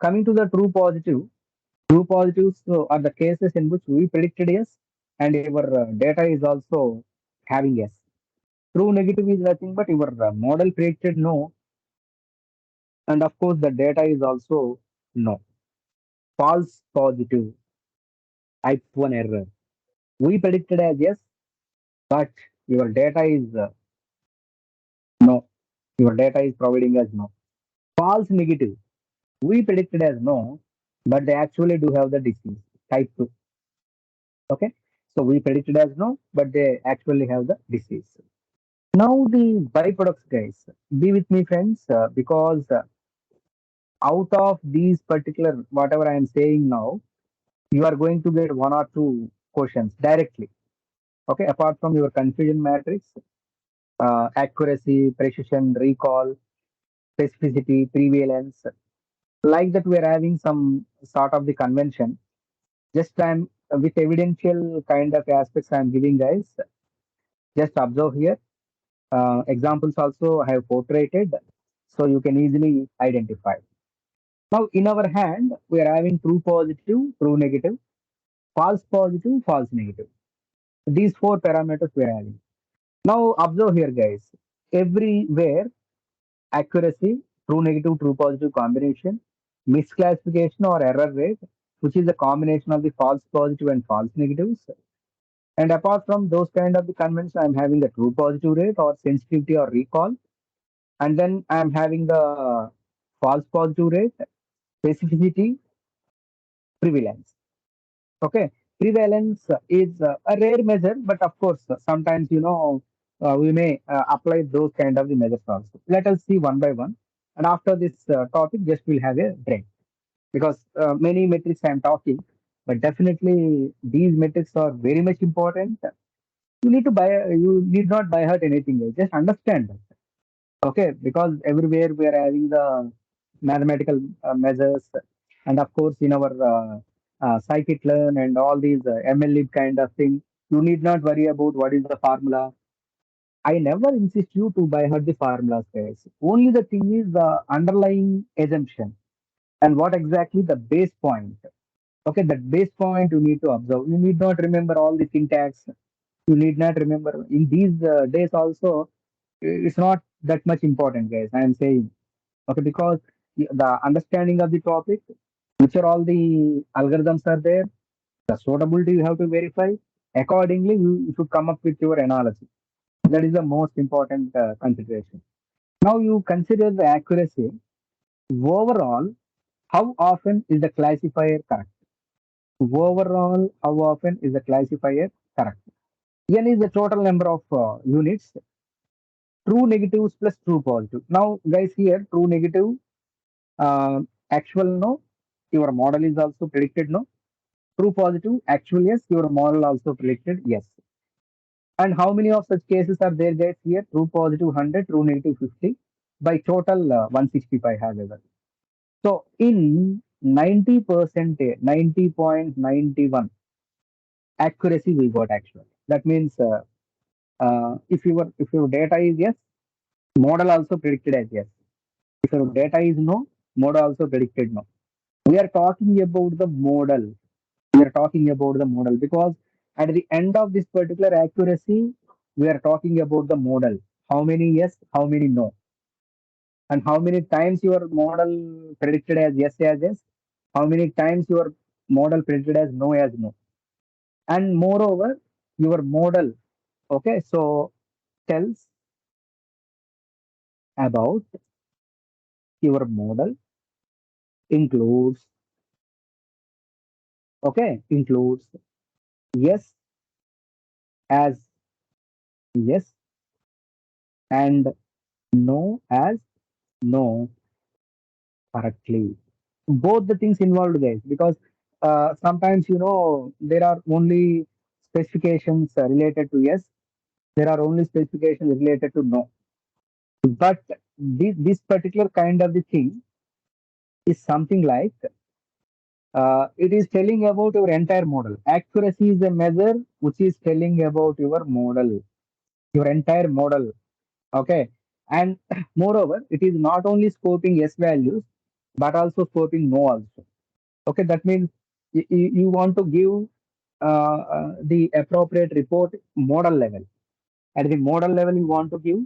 Coming to the true positives are the cases in which we predicted yes, and your data is also having yes. True negative is nothing but your model predicted no, and of course the data is also no. False positive, type 1 error. We predicted as yes, but your data is no. Your data is providing as no. False negative. We predicted as no, but they actually do have the disease, type 2. Okay. So we predicted as no, but they actually have the disease. Now the byproducts, guys. Be with me, friends, because out of these particular whatever I am saying now, you are going to get one or two questions directly. Okay, apart from your confusion matrix, accuracy, precision, recall, specificity, prevalence, like that we are having some sort of the convention. Just I'm with evidential kind of aspects I'm giving, guys. Just observe here. Examples also I have portrayed, so you can easily identify. Now, in our hand, we are having true positive, true negative, false positive, false negative. These four parameters we are having. Now, observe here, guys. Everywhere, accuracy, true negative, true positive combination, misclassification or error rate, which is a combination of the false positive and false negatives. And apart from those kind of the convention, I'm having the true positive rate or sensitivity or recall. And then I'm having the false positive rate, specificity, prevalence. Okay, prevalence is a rare measure, but of course, sometimes we may apply those kind of the measures also. Let us see one by one, and after this topic, just we'll have a break because many metrics I'm talking, but definitely these metrics are very much important. You need not buy heart anything, just understand that. Okay, because everywhere we are having the mathematical measures, and of course in our scikit-learn and all these MLlib kind of thing, you need not worry about what is the formula. I never insist you to by heart the formulas, guys. Only the thing is the underlying assumption and what exactly the base point. Okay, that base point you need to observe. You need not remember all the syntax. You need not remember in these days also. It's not that much important, guys. I am saying okay because the understanding of the topic, which are all the algorithms are there, the suitability you have to verify. Accordingly, you should come up with your analogy. That is the most important consideration. Now you consider the accuracy. Overall, how often is the classifier correct? Overall, how often is the classifier correct? N is the total number of units, true negatives plus true positive. Now, guys, here true negative, actual no, your model is also predicted no. True positive, actual yes, your model also predicted yes. And how many of such cases are there, guys? Here, true positive 100, true negative 50, by total 165, however. So in 90%, 90.91 accuracy we got actually. That means if your data is yes, model also predicted as yes. If your data is no, model also predicted no. We are talking about the model. We are talking about the model because at the end of this particular accuracy, we are talking about the model. How many yes, how many no, and how many times your model predicted as yes, how many times your model predicted as no, and moreover, your model. Okay, so tells about your model includes, okay, includes yes as yes and no as no correctly. Both the things involved, guys, because sometimes there are only specifications related to yes, there are only specifications related to no. But this particular kind of the thing is something like it is telling about your entire model. Accuracy is a measure which is telling about your model, your entire model. Okay. And moreover, it is not only scoping yes values, but also scoping no also. Okay. That means you want to give the appropriate report model level. At the model level, you want to give,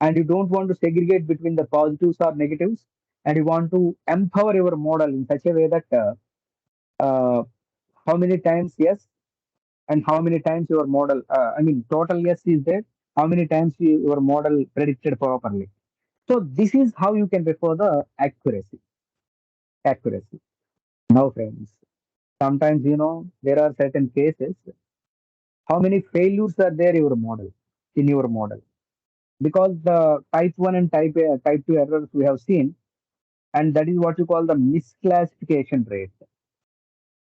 and you don't want to segregate between the positives or negatives, and you want to empower your model in such a way that uh, how many times yes and how many times your model I mean total yes is there, how many times your model predicted properly. So this is how you can refer the accuracy. Now friends, sometimes there are certain cases, how many failures are there in your model, because the type 1 and type 2 errors we have seen, and that is what you call the misclassification rate.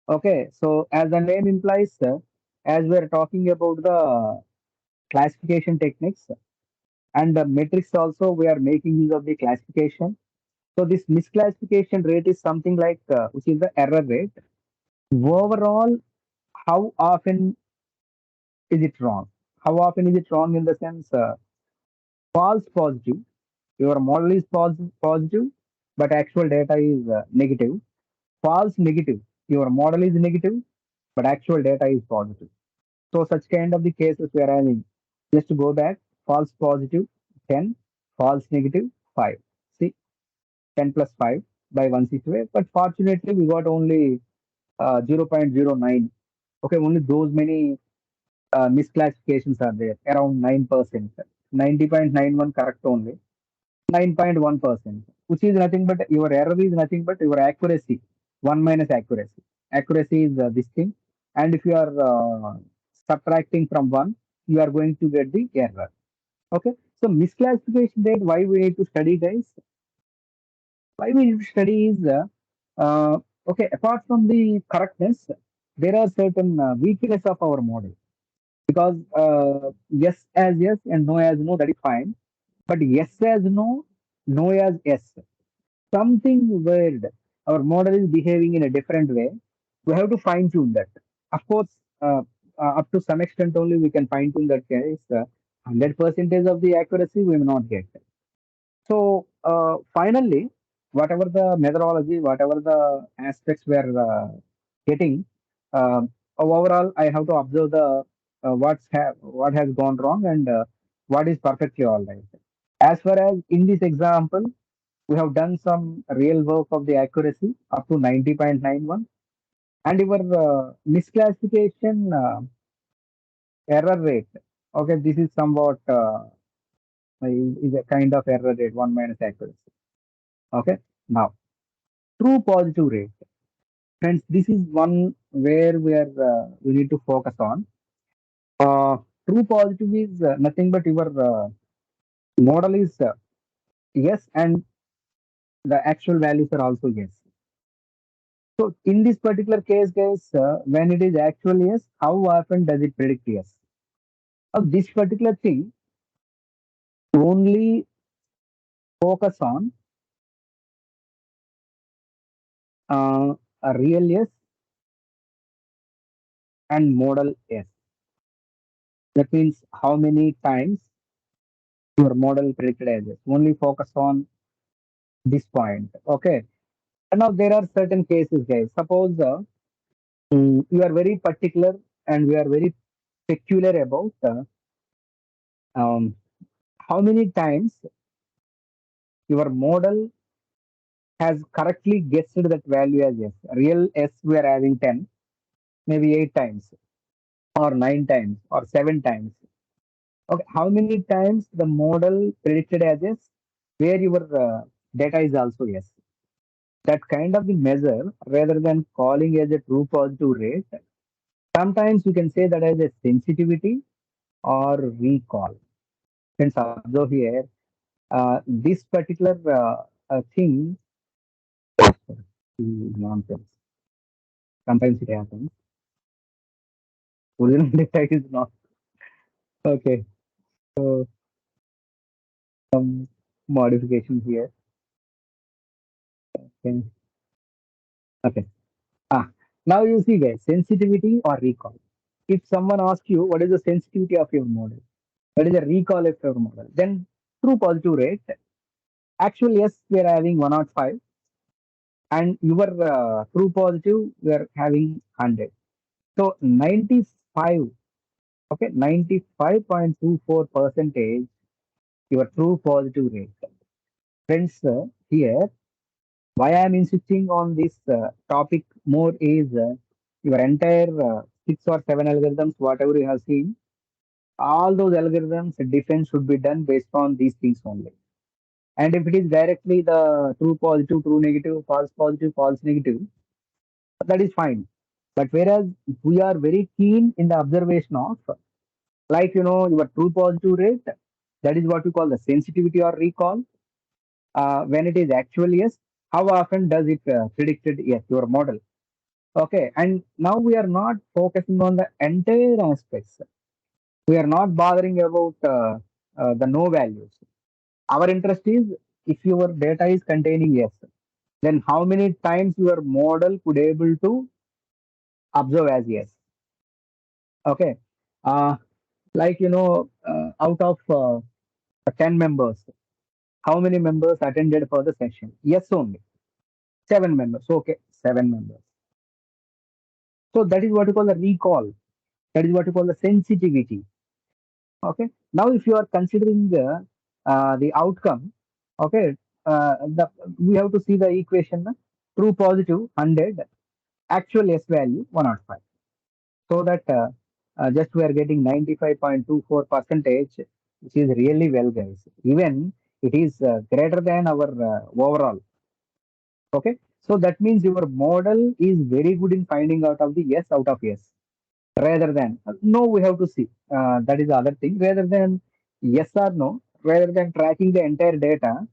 Okay, so as the name implies, as we are talking about the classification techniques and the metrics also, we are making use of the classification. So this misclassification rate is something like which is the error rate. Overall, how often is it wrong? How often is it wrong in the sense false positive? Your model is positive, but actual data is negative. False negative. Your model is negative, but actual data is positive. So such kind of the cases we are having. Just to go back, false positive 10, false negative 5. See, 10 plus 5 by 165. But fortunately, we got only 0.09. Okay, only those many misclassifications are there, around 9%. 90.91 correct only. 9.1%, which is nothing but your error is nothing but your accuracy. 1 minus accuracy. Accuracy is this thing. And if you are subtracting from 1, you are going to get the error. Okay. So misclassification rate, why we need to study, guys? Why we need to study is, okay, apart from the correctness, there are certain weakness of our model. Because yes as yes and no as no, that is fine. But yes as no, no as yes, something weird. Our model is behaving in a different way. We have to fine tune that. Of course, up to some extent only we can fine tune that case. 100% of the accuracy we may not get. So finally, whatever the methodology, whatever the aspects we are getting, overall, I have to observe the what has gone wrong and what is perfectly all right. As far as in this example, we have done some real work of the accuracy up to 90.91, and your misclassification error rate. Okay, this is somewhat is a kind of error rate, 1 minus accuracy. Okay, now true positive rate. Friends, this is one where we need to focus on. Uh, True positive is nothing but your model is yes, and the actual values are also yes. So in this particular case, guys, when it is actual yes, how often does it predict yes? This particular thing only focus on a real yes and model yes. That means how many times your model predicted as yes. Only focus on this point. Okay. And now there are certain cases, guys. Suppose you are very particular and we are very peculiar about um, how many times your model has correctly guessed that value as yes. Real S we are having 10, maybe 8 times or 9 times or 7 times. Okay, how many times the model predicted as yes, where your data is also yes. That kind of the measure, rather than calling as a true positive rate, sometimes you can say that as a sensitivity or recall. Friends, observe here, this particular thing, nonsense. Sometimes it happens. Original data is not okay. So some modification here. Okay. Okay. Ah, now you see guys, sensitivity or recall. If someone asks you what is the sensitivity of your model, what is the recall of your model, then true positive rate. Actually, yes, we are having 105, and your true positive we are having 100. So 95, okay, 95.24 percentage your true positive rate. Friends, here why I am insisting on this topic more is your entire 6 or 7 algorithms, whatever you have seen, all those algorithms, defense should be done based on these things only. And if it is directly the true positive, true negative, false negative, that is fine. But whereas we are very keen in the observation of, like, your true positive rate, that is what we call the sensitivity or recall. When it is actually yes, how often does it predicted yes, your model? Okay, and now we are not focusing on the entire aspects. We are not bothering about the no values. Our interest is if your data is containing yes, then how many times your model could able to observe as yes. Okay, uh, like out of 10 members, how many members attended for the session? Yes, only 7 members. Okay, 7 members. So that is what you call the recall. That is what you call the sensitivity. Okay. Now, if you are considering the outcome, okay, we have to see the equation: true positive 100, actual S value 105. So that just we are getting 95.24 percentage, which is really well, guys. Even it is greater than our overall. Okay. So that means your model is very good in finding out of the yes out of yes, rather than no, we have to see, that is the other thing, rather than yes or no, rather than tracking the entire data,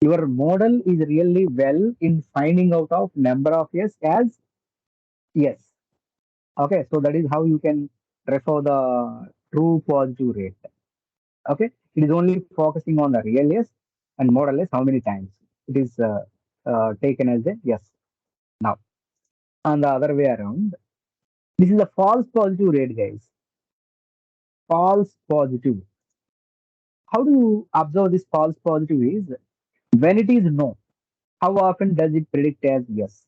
your model is really well in finding out of number of yes as yes. Okay, so that is how you can refer the true positive rate. Okay, it is only focusing on the real yes and more or less how many times it is taken as a yes. Now, on the other way around, this is a false positive rate, guys. False positive. How do you observe this false positive is when it is no, how often does it predict as yes?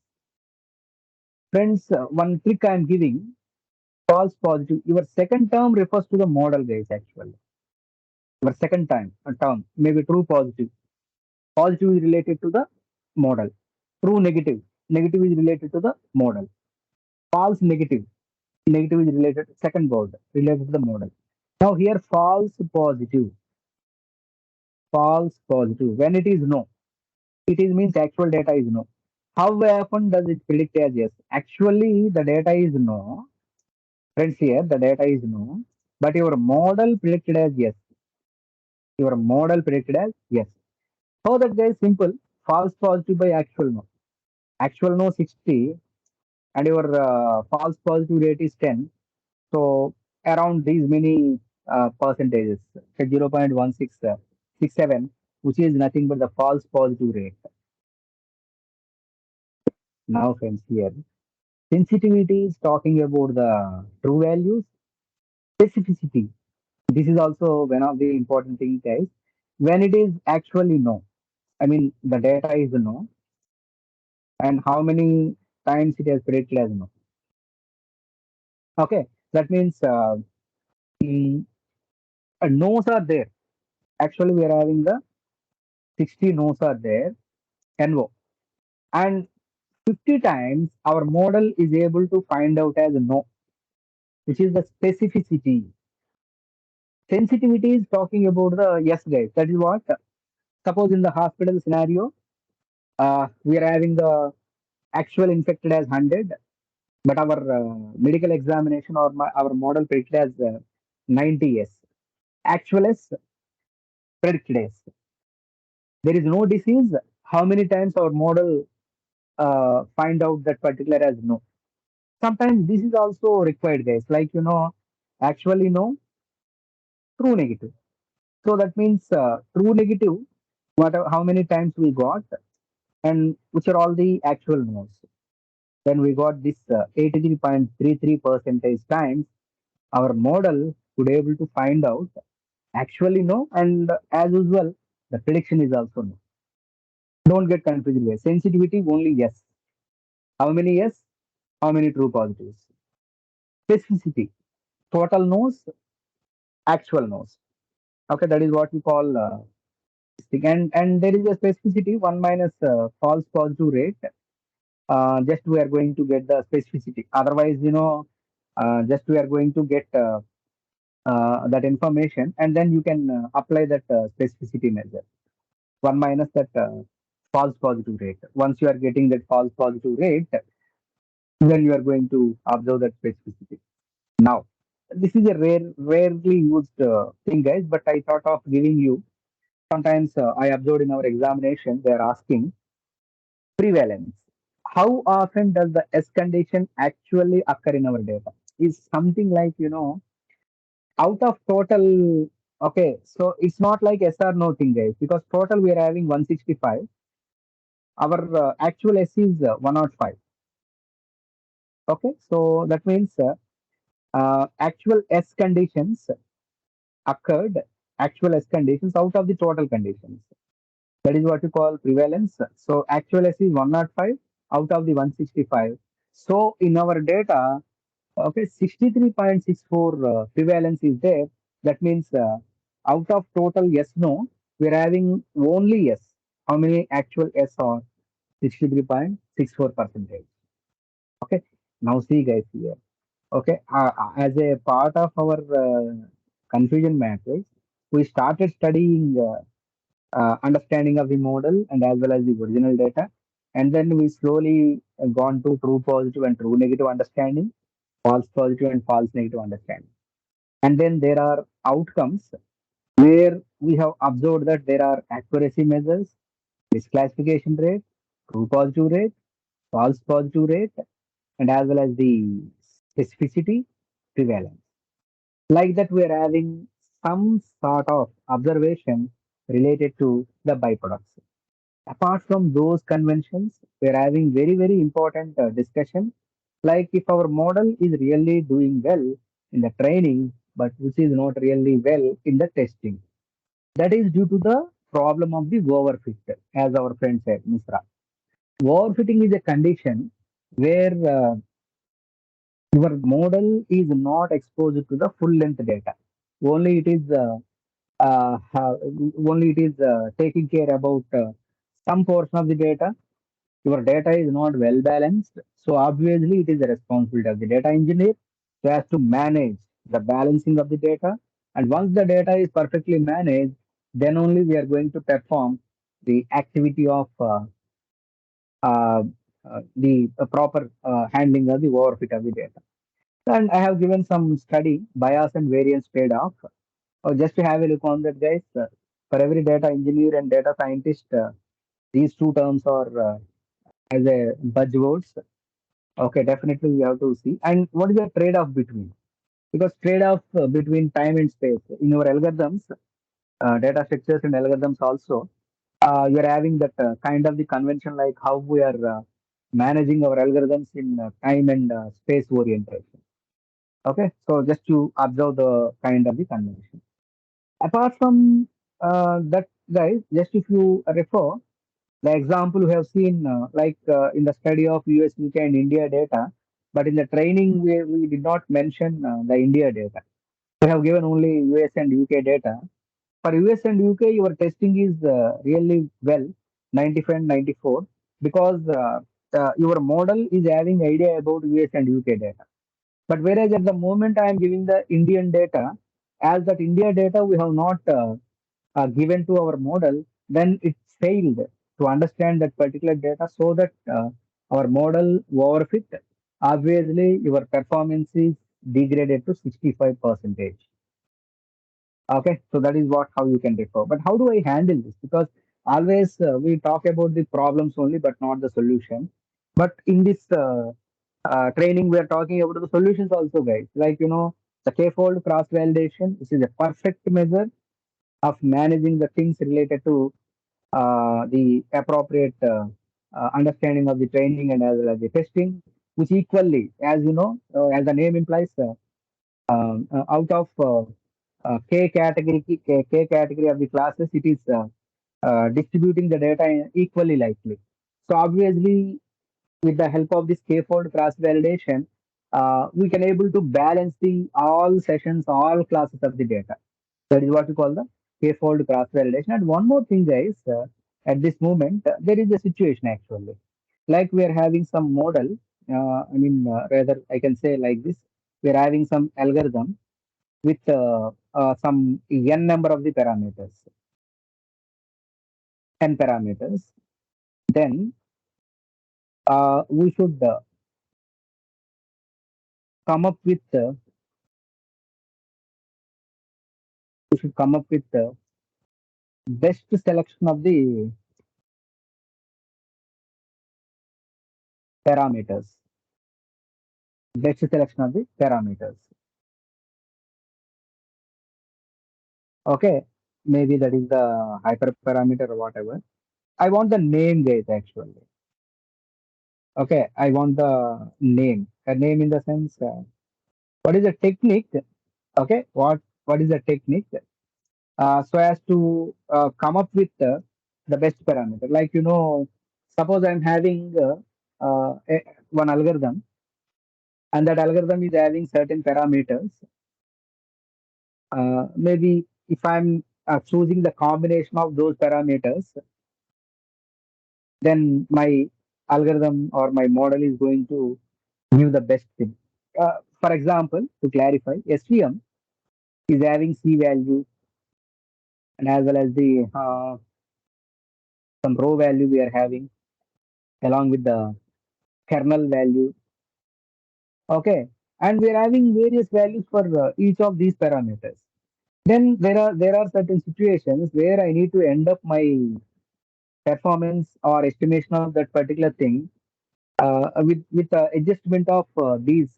Friends, one trick I am giving, false positive. Your second term refers to the model, guys, actually. Your second time, a term, maybe true positive. Positive is related to the model. True negative. Negative is related to the model. False negative. Negative is related to second word, related to the model. Now here false positive. False positive. When it is no, it is means actual data is no. How often does it predict as yes? Actually, the data is no. Friends, here the data is no, but your model predicted as yes. Your model predicted as yes. So that guys simple. False positive by actual no. Actual no 60 and your false positive rate is 10. So around these many percentages, so 0.1667, which is nothing but the false positive rate. Now, friends, here sensitivity is talking about the true values. Specificity, this is also one of the important things, guys. When it is actually no, I mean the data is no, and how many times it has predicted as no. Okay, that means mm, no's are there. Actually, we are having the 60 no's are there, NO, and 50 times our model is able to find out as no, which is the specificity. Sensitivity is talking about the yes, guys. That is what. Suppose in the hospital scenario, we are having the actual infected as 100, but our medical examination or our model predicted as 90 yes. Actual as predicted as. There is no disease. How many times our model find out that particular as no? Sometimes this is also required, guys. Like, actually no, true negative. So that means true negative, how many times we got, and which are all the actual no's. Then we got this 83.33 percentage times our model could able to find out actually no, and as usual the prediction is also no. Don't get confused here. Sensitivity only yes. How many yes? How many true positives? Specificity, total no's, actual no's. Okay, that is what we call this thing. And there is a specificity one minus false positive rate. Just we are going to get the specificity. Otherwise, just we are going to get that information, and then you can apply that specificity measure. One minus that false positive rate. Once you are getting that false positive rate, then you are going to observe that specificity. Now, this is a rarely used thing, guys, but I thought of giving you. Sometimes I observed in our examination, they are asking prevalence. How often does the S condition actually occur in our data? Is something like, out of total. Okay, so it's not like S or no thing, guys, because total we are having 165. Our actual S is 105. Okay, so that means actual S conditions occurred, actual S conditions out of the total conditions. That is what you call prevalence. So actual S is 105 out of the 165. So in our data, okay, 63.64 prevalence is there. That means out of total yes, no, we're having only yes. How many actual yes are 63.64 percentage? Okay. Now see, guys, here. Okay. As a part of our confusion matrix, we started studying understanding of the model and as well as the original data. And then we slowly gone to true positive and true negative understanding, false positive and false negative understanding. And then there are outcomes where we have observed that there are accuracy measures, misclassification rate, true positive rate, false positive rate, and as well as the specificity, prevalence. Like that, we are having some sort of observation related to the byproducts. Apart from those conventions, we are having very, very important discussion. Like if our model is really doing well in the training, but which is not really well in the testing. That is due to the problem of the overfit, as our friend said, Misra. Overfitting is a condition where your model is not exposed to the full length data. Only it is uh, uh, only it is taking care about some portion of the data. Your data is not well balanced, so obviously it is the responsibility of the data engineer who has to manage the balancing of the data. And once the data is perfectly managed, then only we are going to perform the activity of uh, the proper handling of the overfit of the data. And I have given some study bias and variance trade-off. Just to have a look on that, guys. For every data engineer and data scientist, these two terms are as a buzzwords. Okay, definitely we have to see. And what is the trade-off between? because trade-off between time and space in your algorithms, data structures and algorithms also, you're having that kind of the convention like how we are managing our algorithms in time and space orientation. Okay, so just to observe the kind of the convention. Apart from that, guys, just if you refer the example we have seen, in the study of US, UK, and India data, but in the training we did not mention the India data. We have given only US and UK data. For US and UK, your testing is really well, 95 and 94, because your model is having idea about US and UK data. But whereas at the moment I am giving the Indian data, as that India data we have not given to our model, then it failed to understand that particular data so that our model overfit. Obviously, your performance is degraded to 65 percentage. Okay, so that is what how you can refer. But how do I handle this? Because always we talk about the problems only, but not the solution. But in this training, we are talking about the solutions also, guys. The k-fold cross validation. This is a perfect measure of managing the things related to the appropriate understanding of the training and as well as the testing, which equally, as you know, as the name implies, out of K category of the classes, it is distributing the data equally likely. So obviously, with the help of this k-fold cross validation, we can able to balance the all sessions, all classes of the data. That is what we call the k-fold cross validation. And one more thing, guys, at this moment, there is a situation actually. Like we are having some model, rather, I can say like this, we are having some algorithm with some n number of the parameters, n parameters. Then we should come up with the best selection of the parameters. Best selection of the parameters. Okay, maybe that is the hyperparameter or whatever. I want the name, guys. Actually, okay, I want the name. A name in the sense, what is the technique? Okay, what is the technique? So as to come up with the best parameter. Suppose I'm having one algorithm, and that algorithm is having certain parameters. Maybe if I'm choosing the combination of those parameters, then my algorithm or my model is going to give the best thing. For example, to clarify, SVM is having C value and as well as the some row value we are having along with the kernel value. Okay, and we are having various values for each of these parameters. Then there are certain situations where I need to end up my performance or estimation of that particular thing with adjustment of these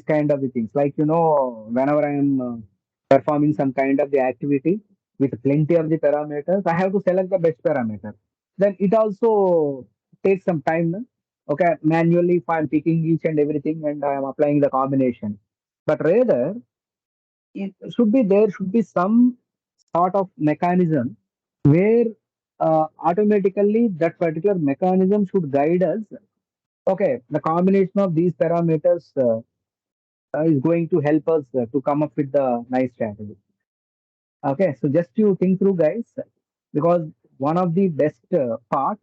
kind of the things. Whenever I am performing some kind of the activity with plenty of the parameters, I have to select the best parameter. Then it also takes some time. No? Okay, manually if I'm picking each and everything and I am applying the combination. But rather, there should be some sort of mechanism where automatically that particular mechanism should guide us. Okay, the combination of these parameters is going to help us to come up with the nice strategy. Okay, so just to think through, guys, because one of the best part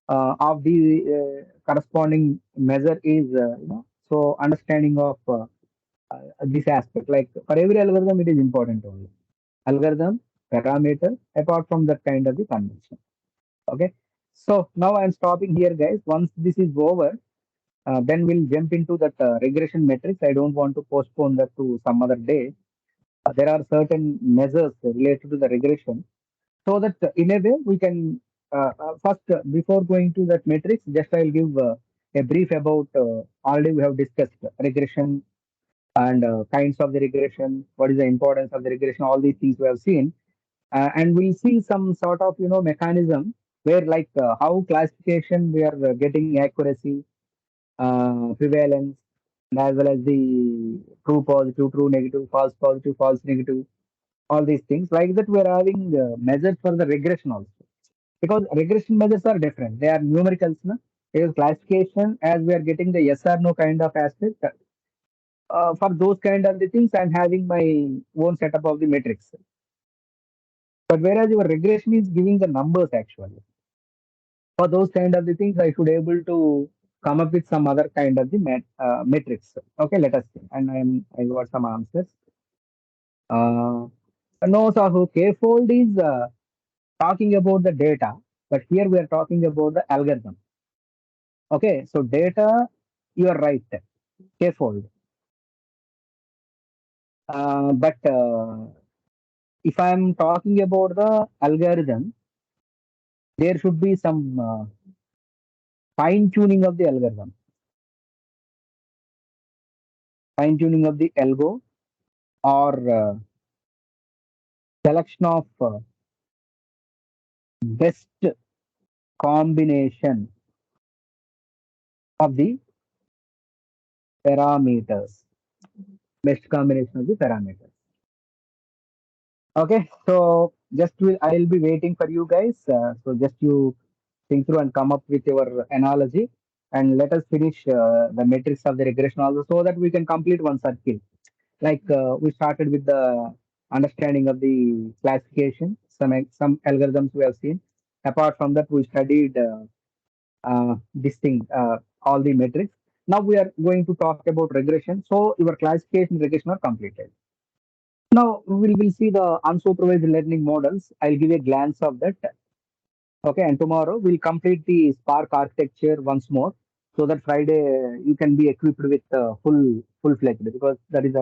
of the corresponding measure is, so understanding of this aspect. Like for every algorithm, it is important only. Algorithm, parameter, apart from that kind of the convention. Okay, so now I'm stopping here, guys. Once this is over, then we'll jump into that regression metrics. I don't want to postpone that to some other day. There are certain measures related to the regression, so that in a way we can first before going to that matrix, just I'll give a brief about already we have discussed regression and kinds of the regression, what is the importance of the regression, all these things we have seen. And we'll see some sort of mechanism where like how classification we are getting accuracy, prevalence, and as well as the true positive, true negative, false positive, false negative, all these things. Like that, we're having measures for the regression also. Because regression measures are different. They are numericals. No? Because classification, as we are getting the yes or no kind of aspect, for those kind of the things, I'm having my own setup of the matrix. But whereas your regression is giving the numbers actually. For those kind of the things, I should able to come up with some other kind of the matrix. Okay, let us see. And I got some answers. Uh, no, so K-fold is talking about the data, but here we are talking about the algorithm. Okay, so data, you are right, K-fold. But if I am talking about the algorithm, there should be some fine tuning of the algorithm, fine tuning of the algo, or selection of best combination of the parameters, best combination of the parameters. Okay, so I'll be waiting for you guys. So just you think through and come up with your analogy, and let us finish the matrix of the regression also, so that we can complete one circle. Like we started with the understanding of the classification, some algorithms we have seen. Apart from that, we studied this thing, all the metrics. Now we are going to talk about regression. So your classification regression are completed. Now we will see the unsupervised learning models. I'll give a glance of that. Okay, and tomorrow we'll complete the Spark architecture once more, so that Friday you can be equipped with full fledged, because that is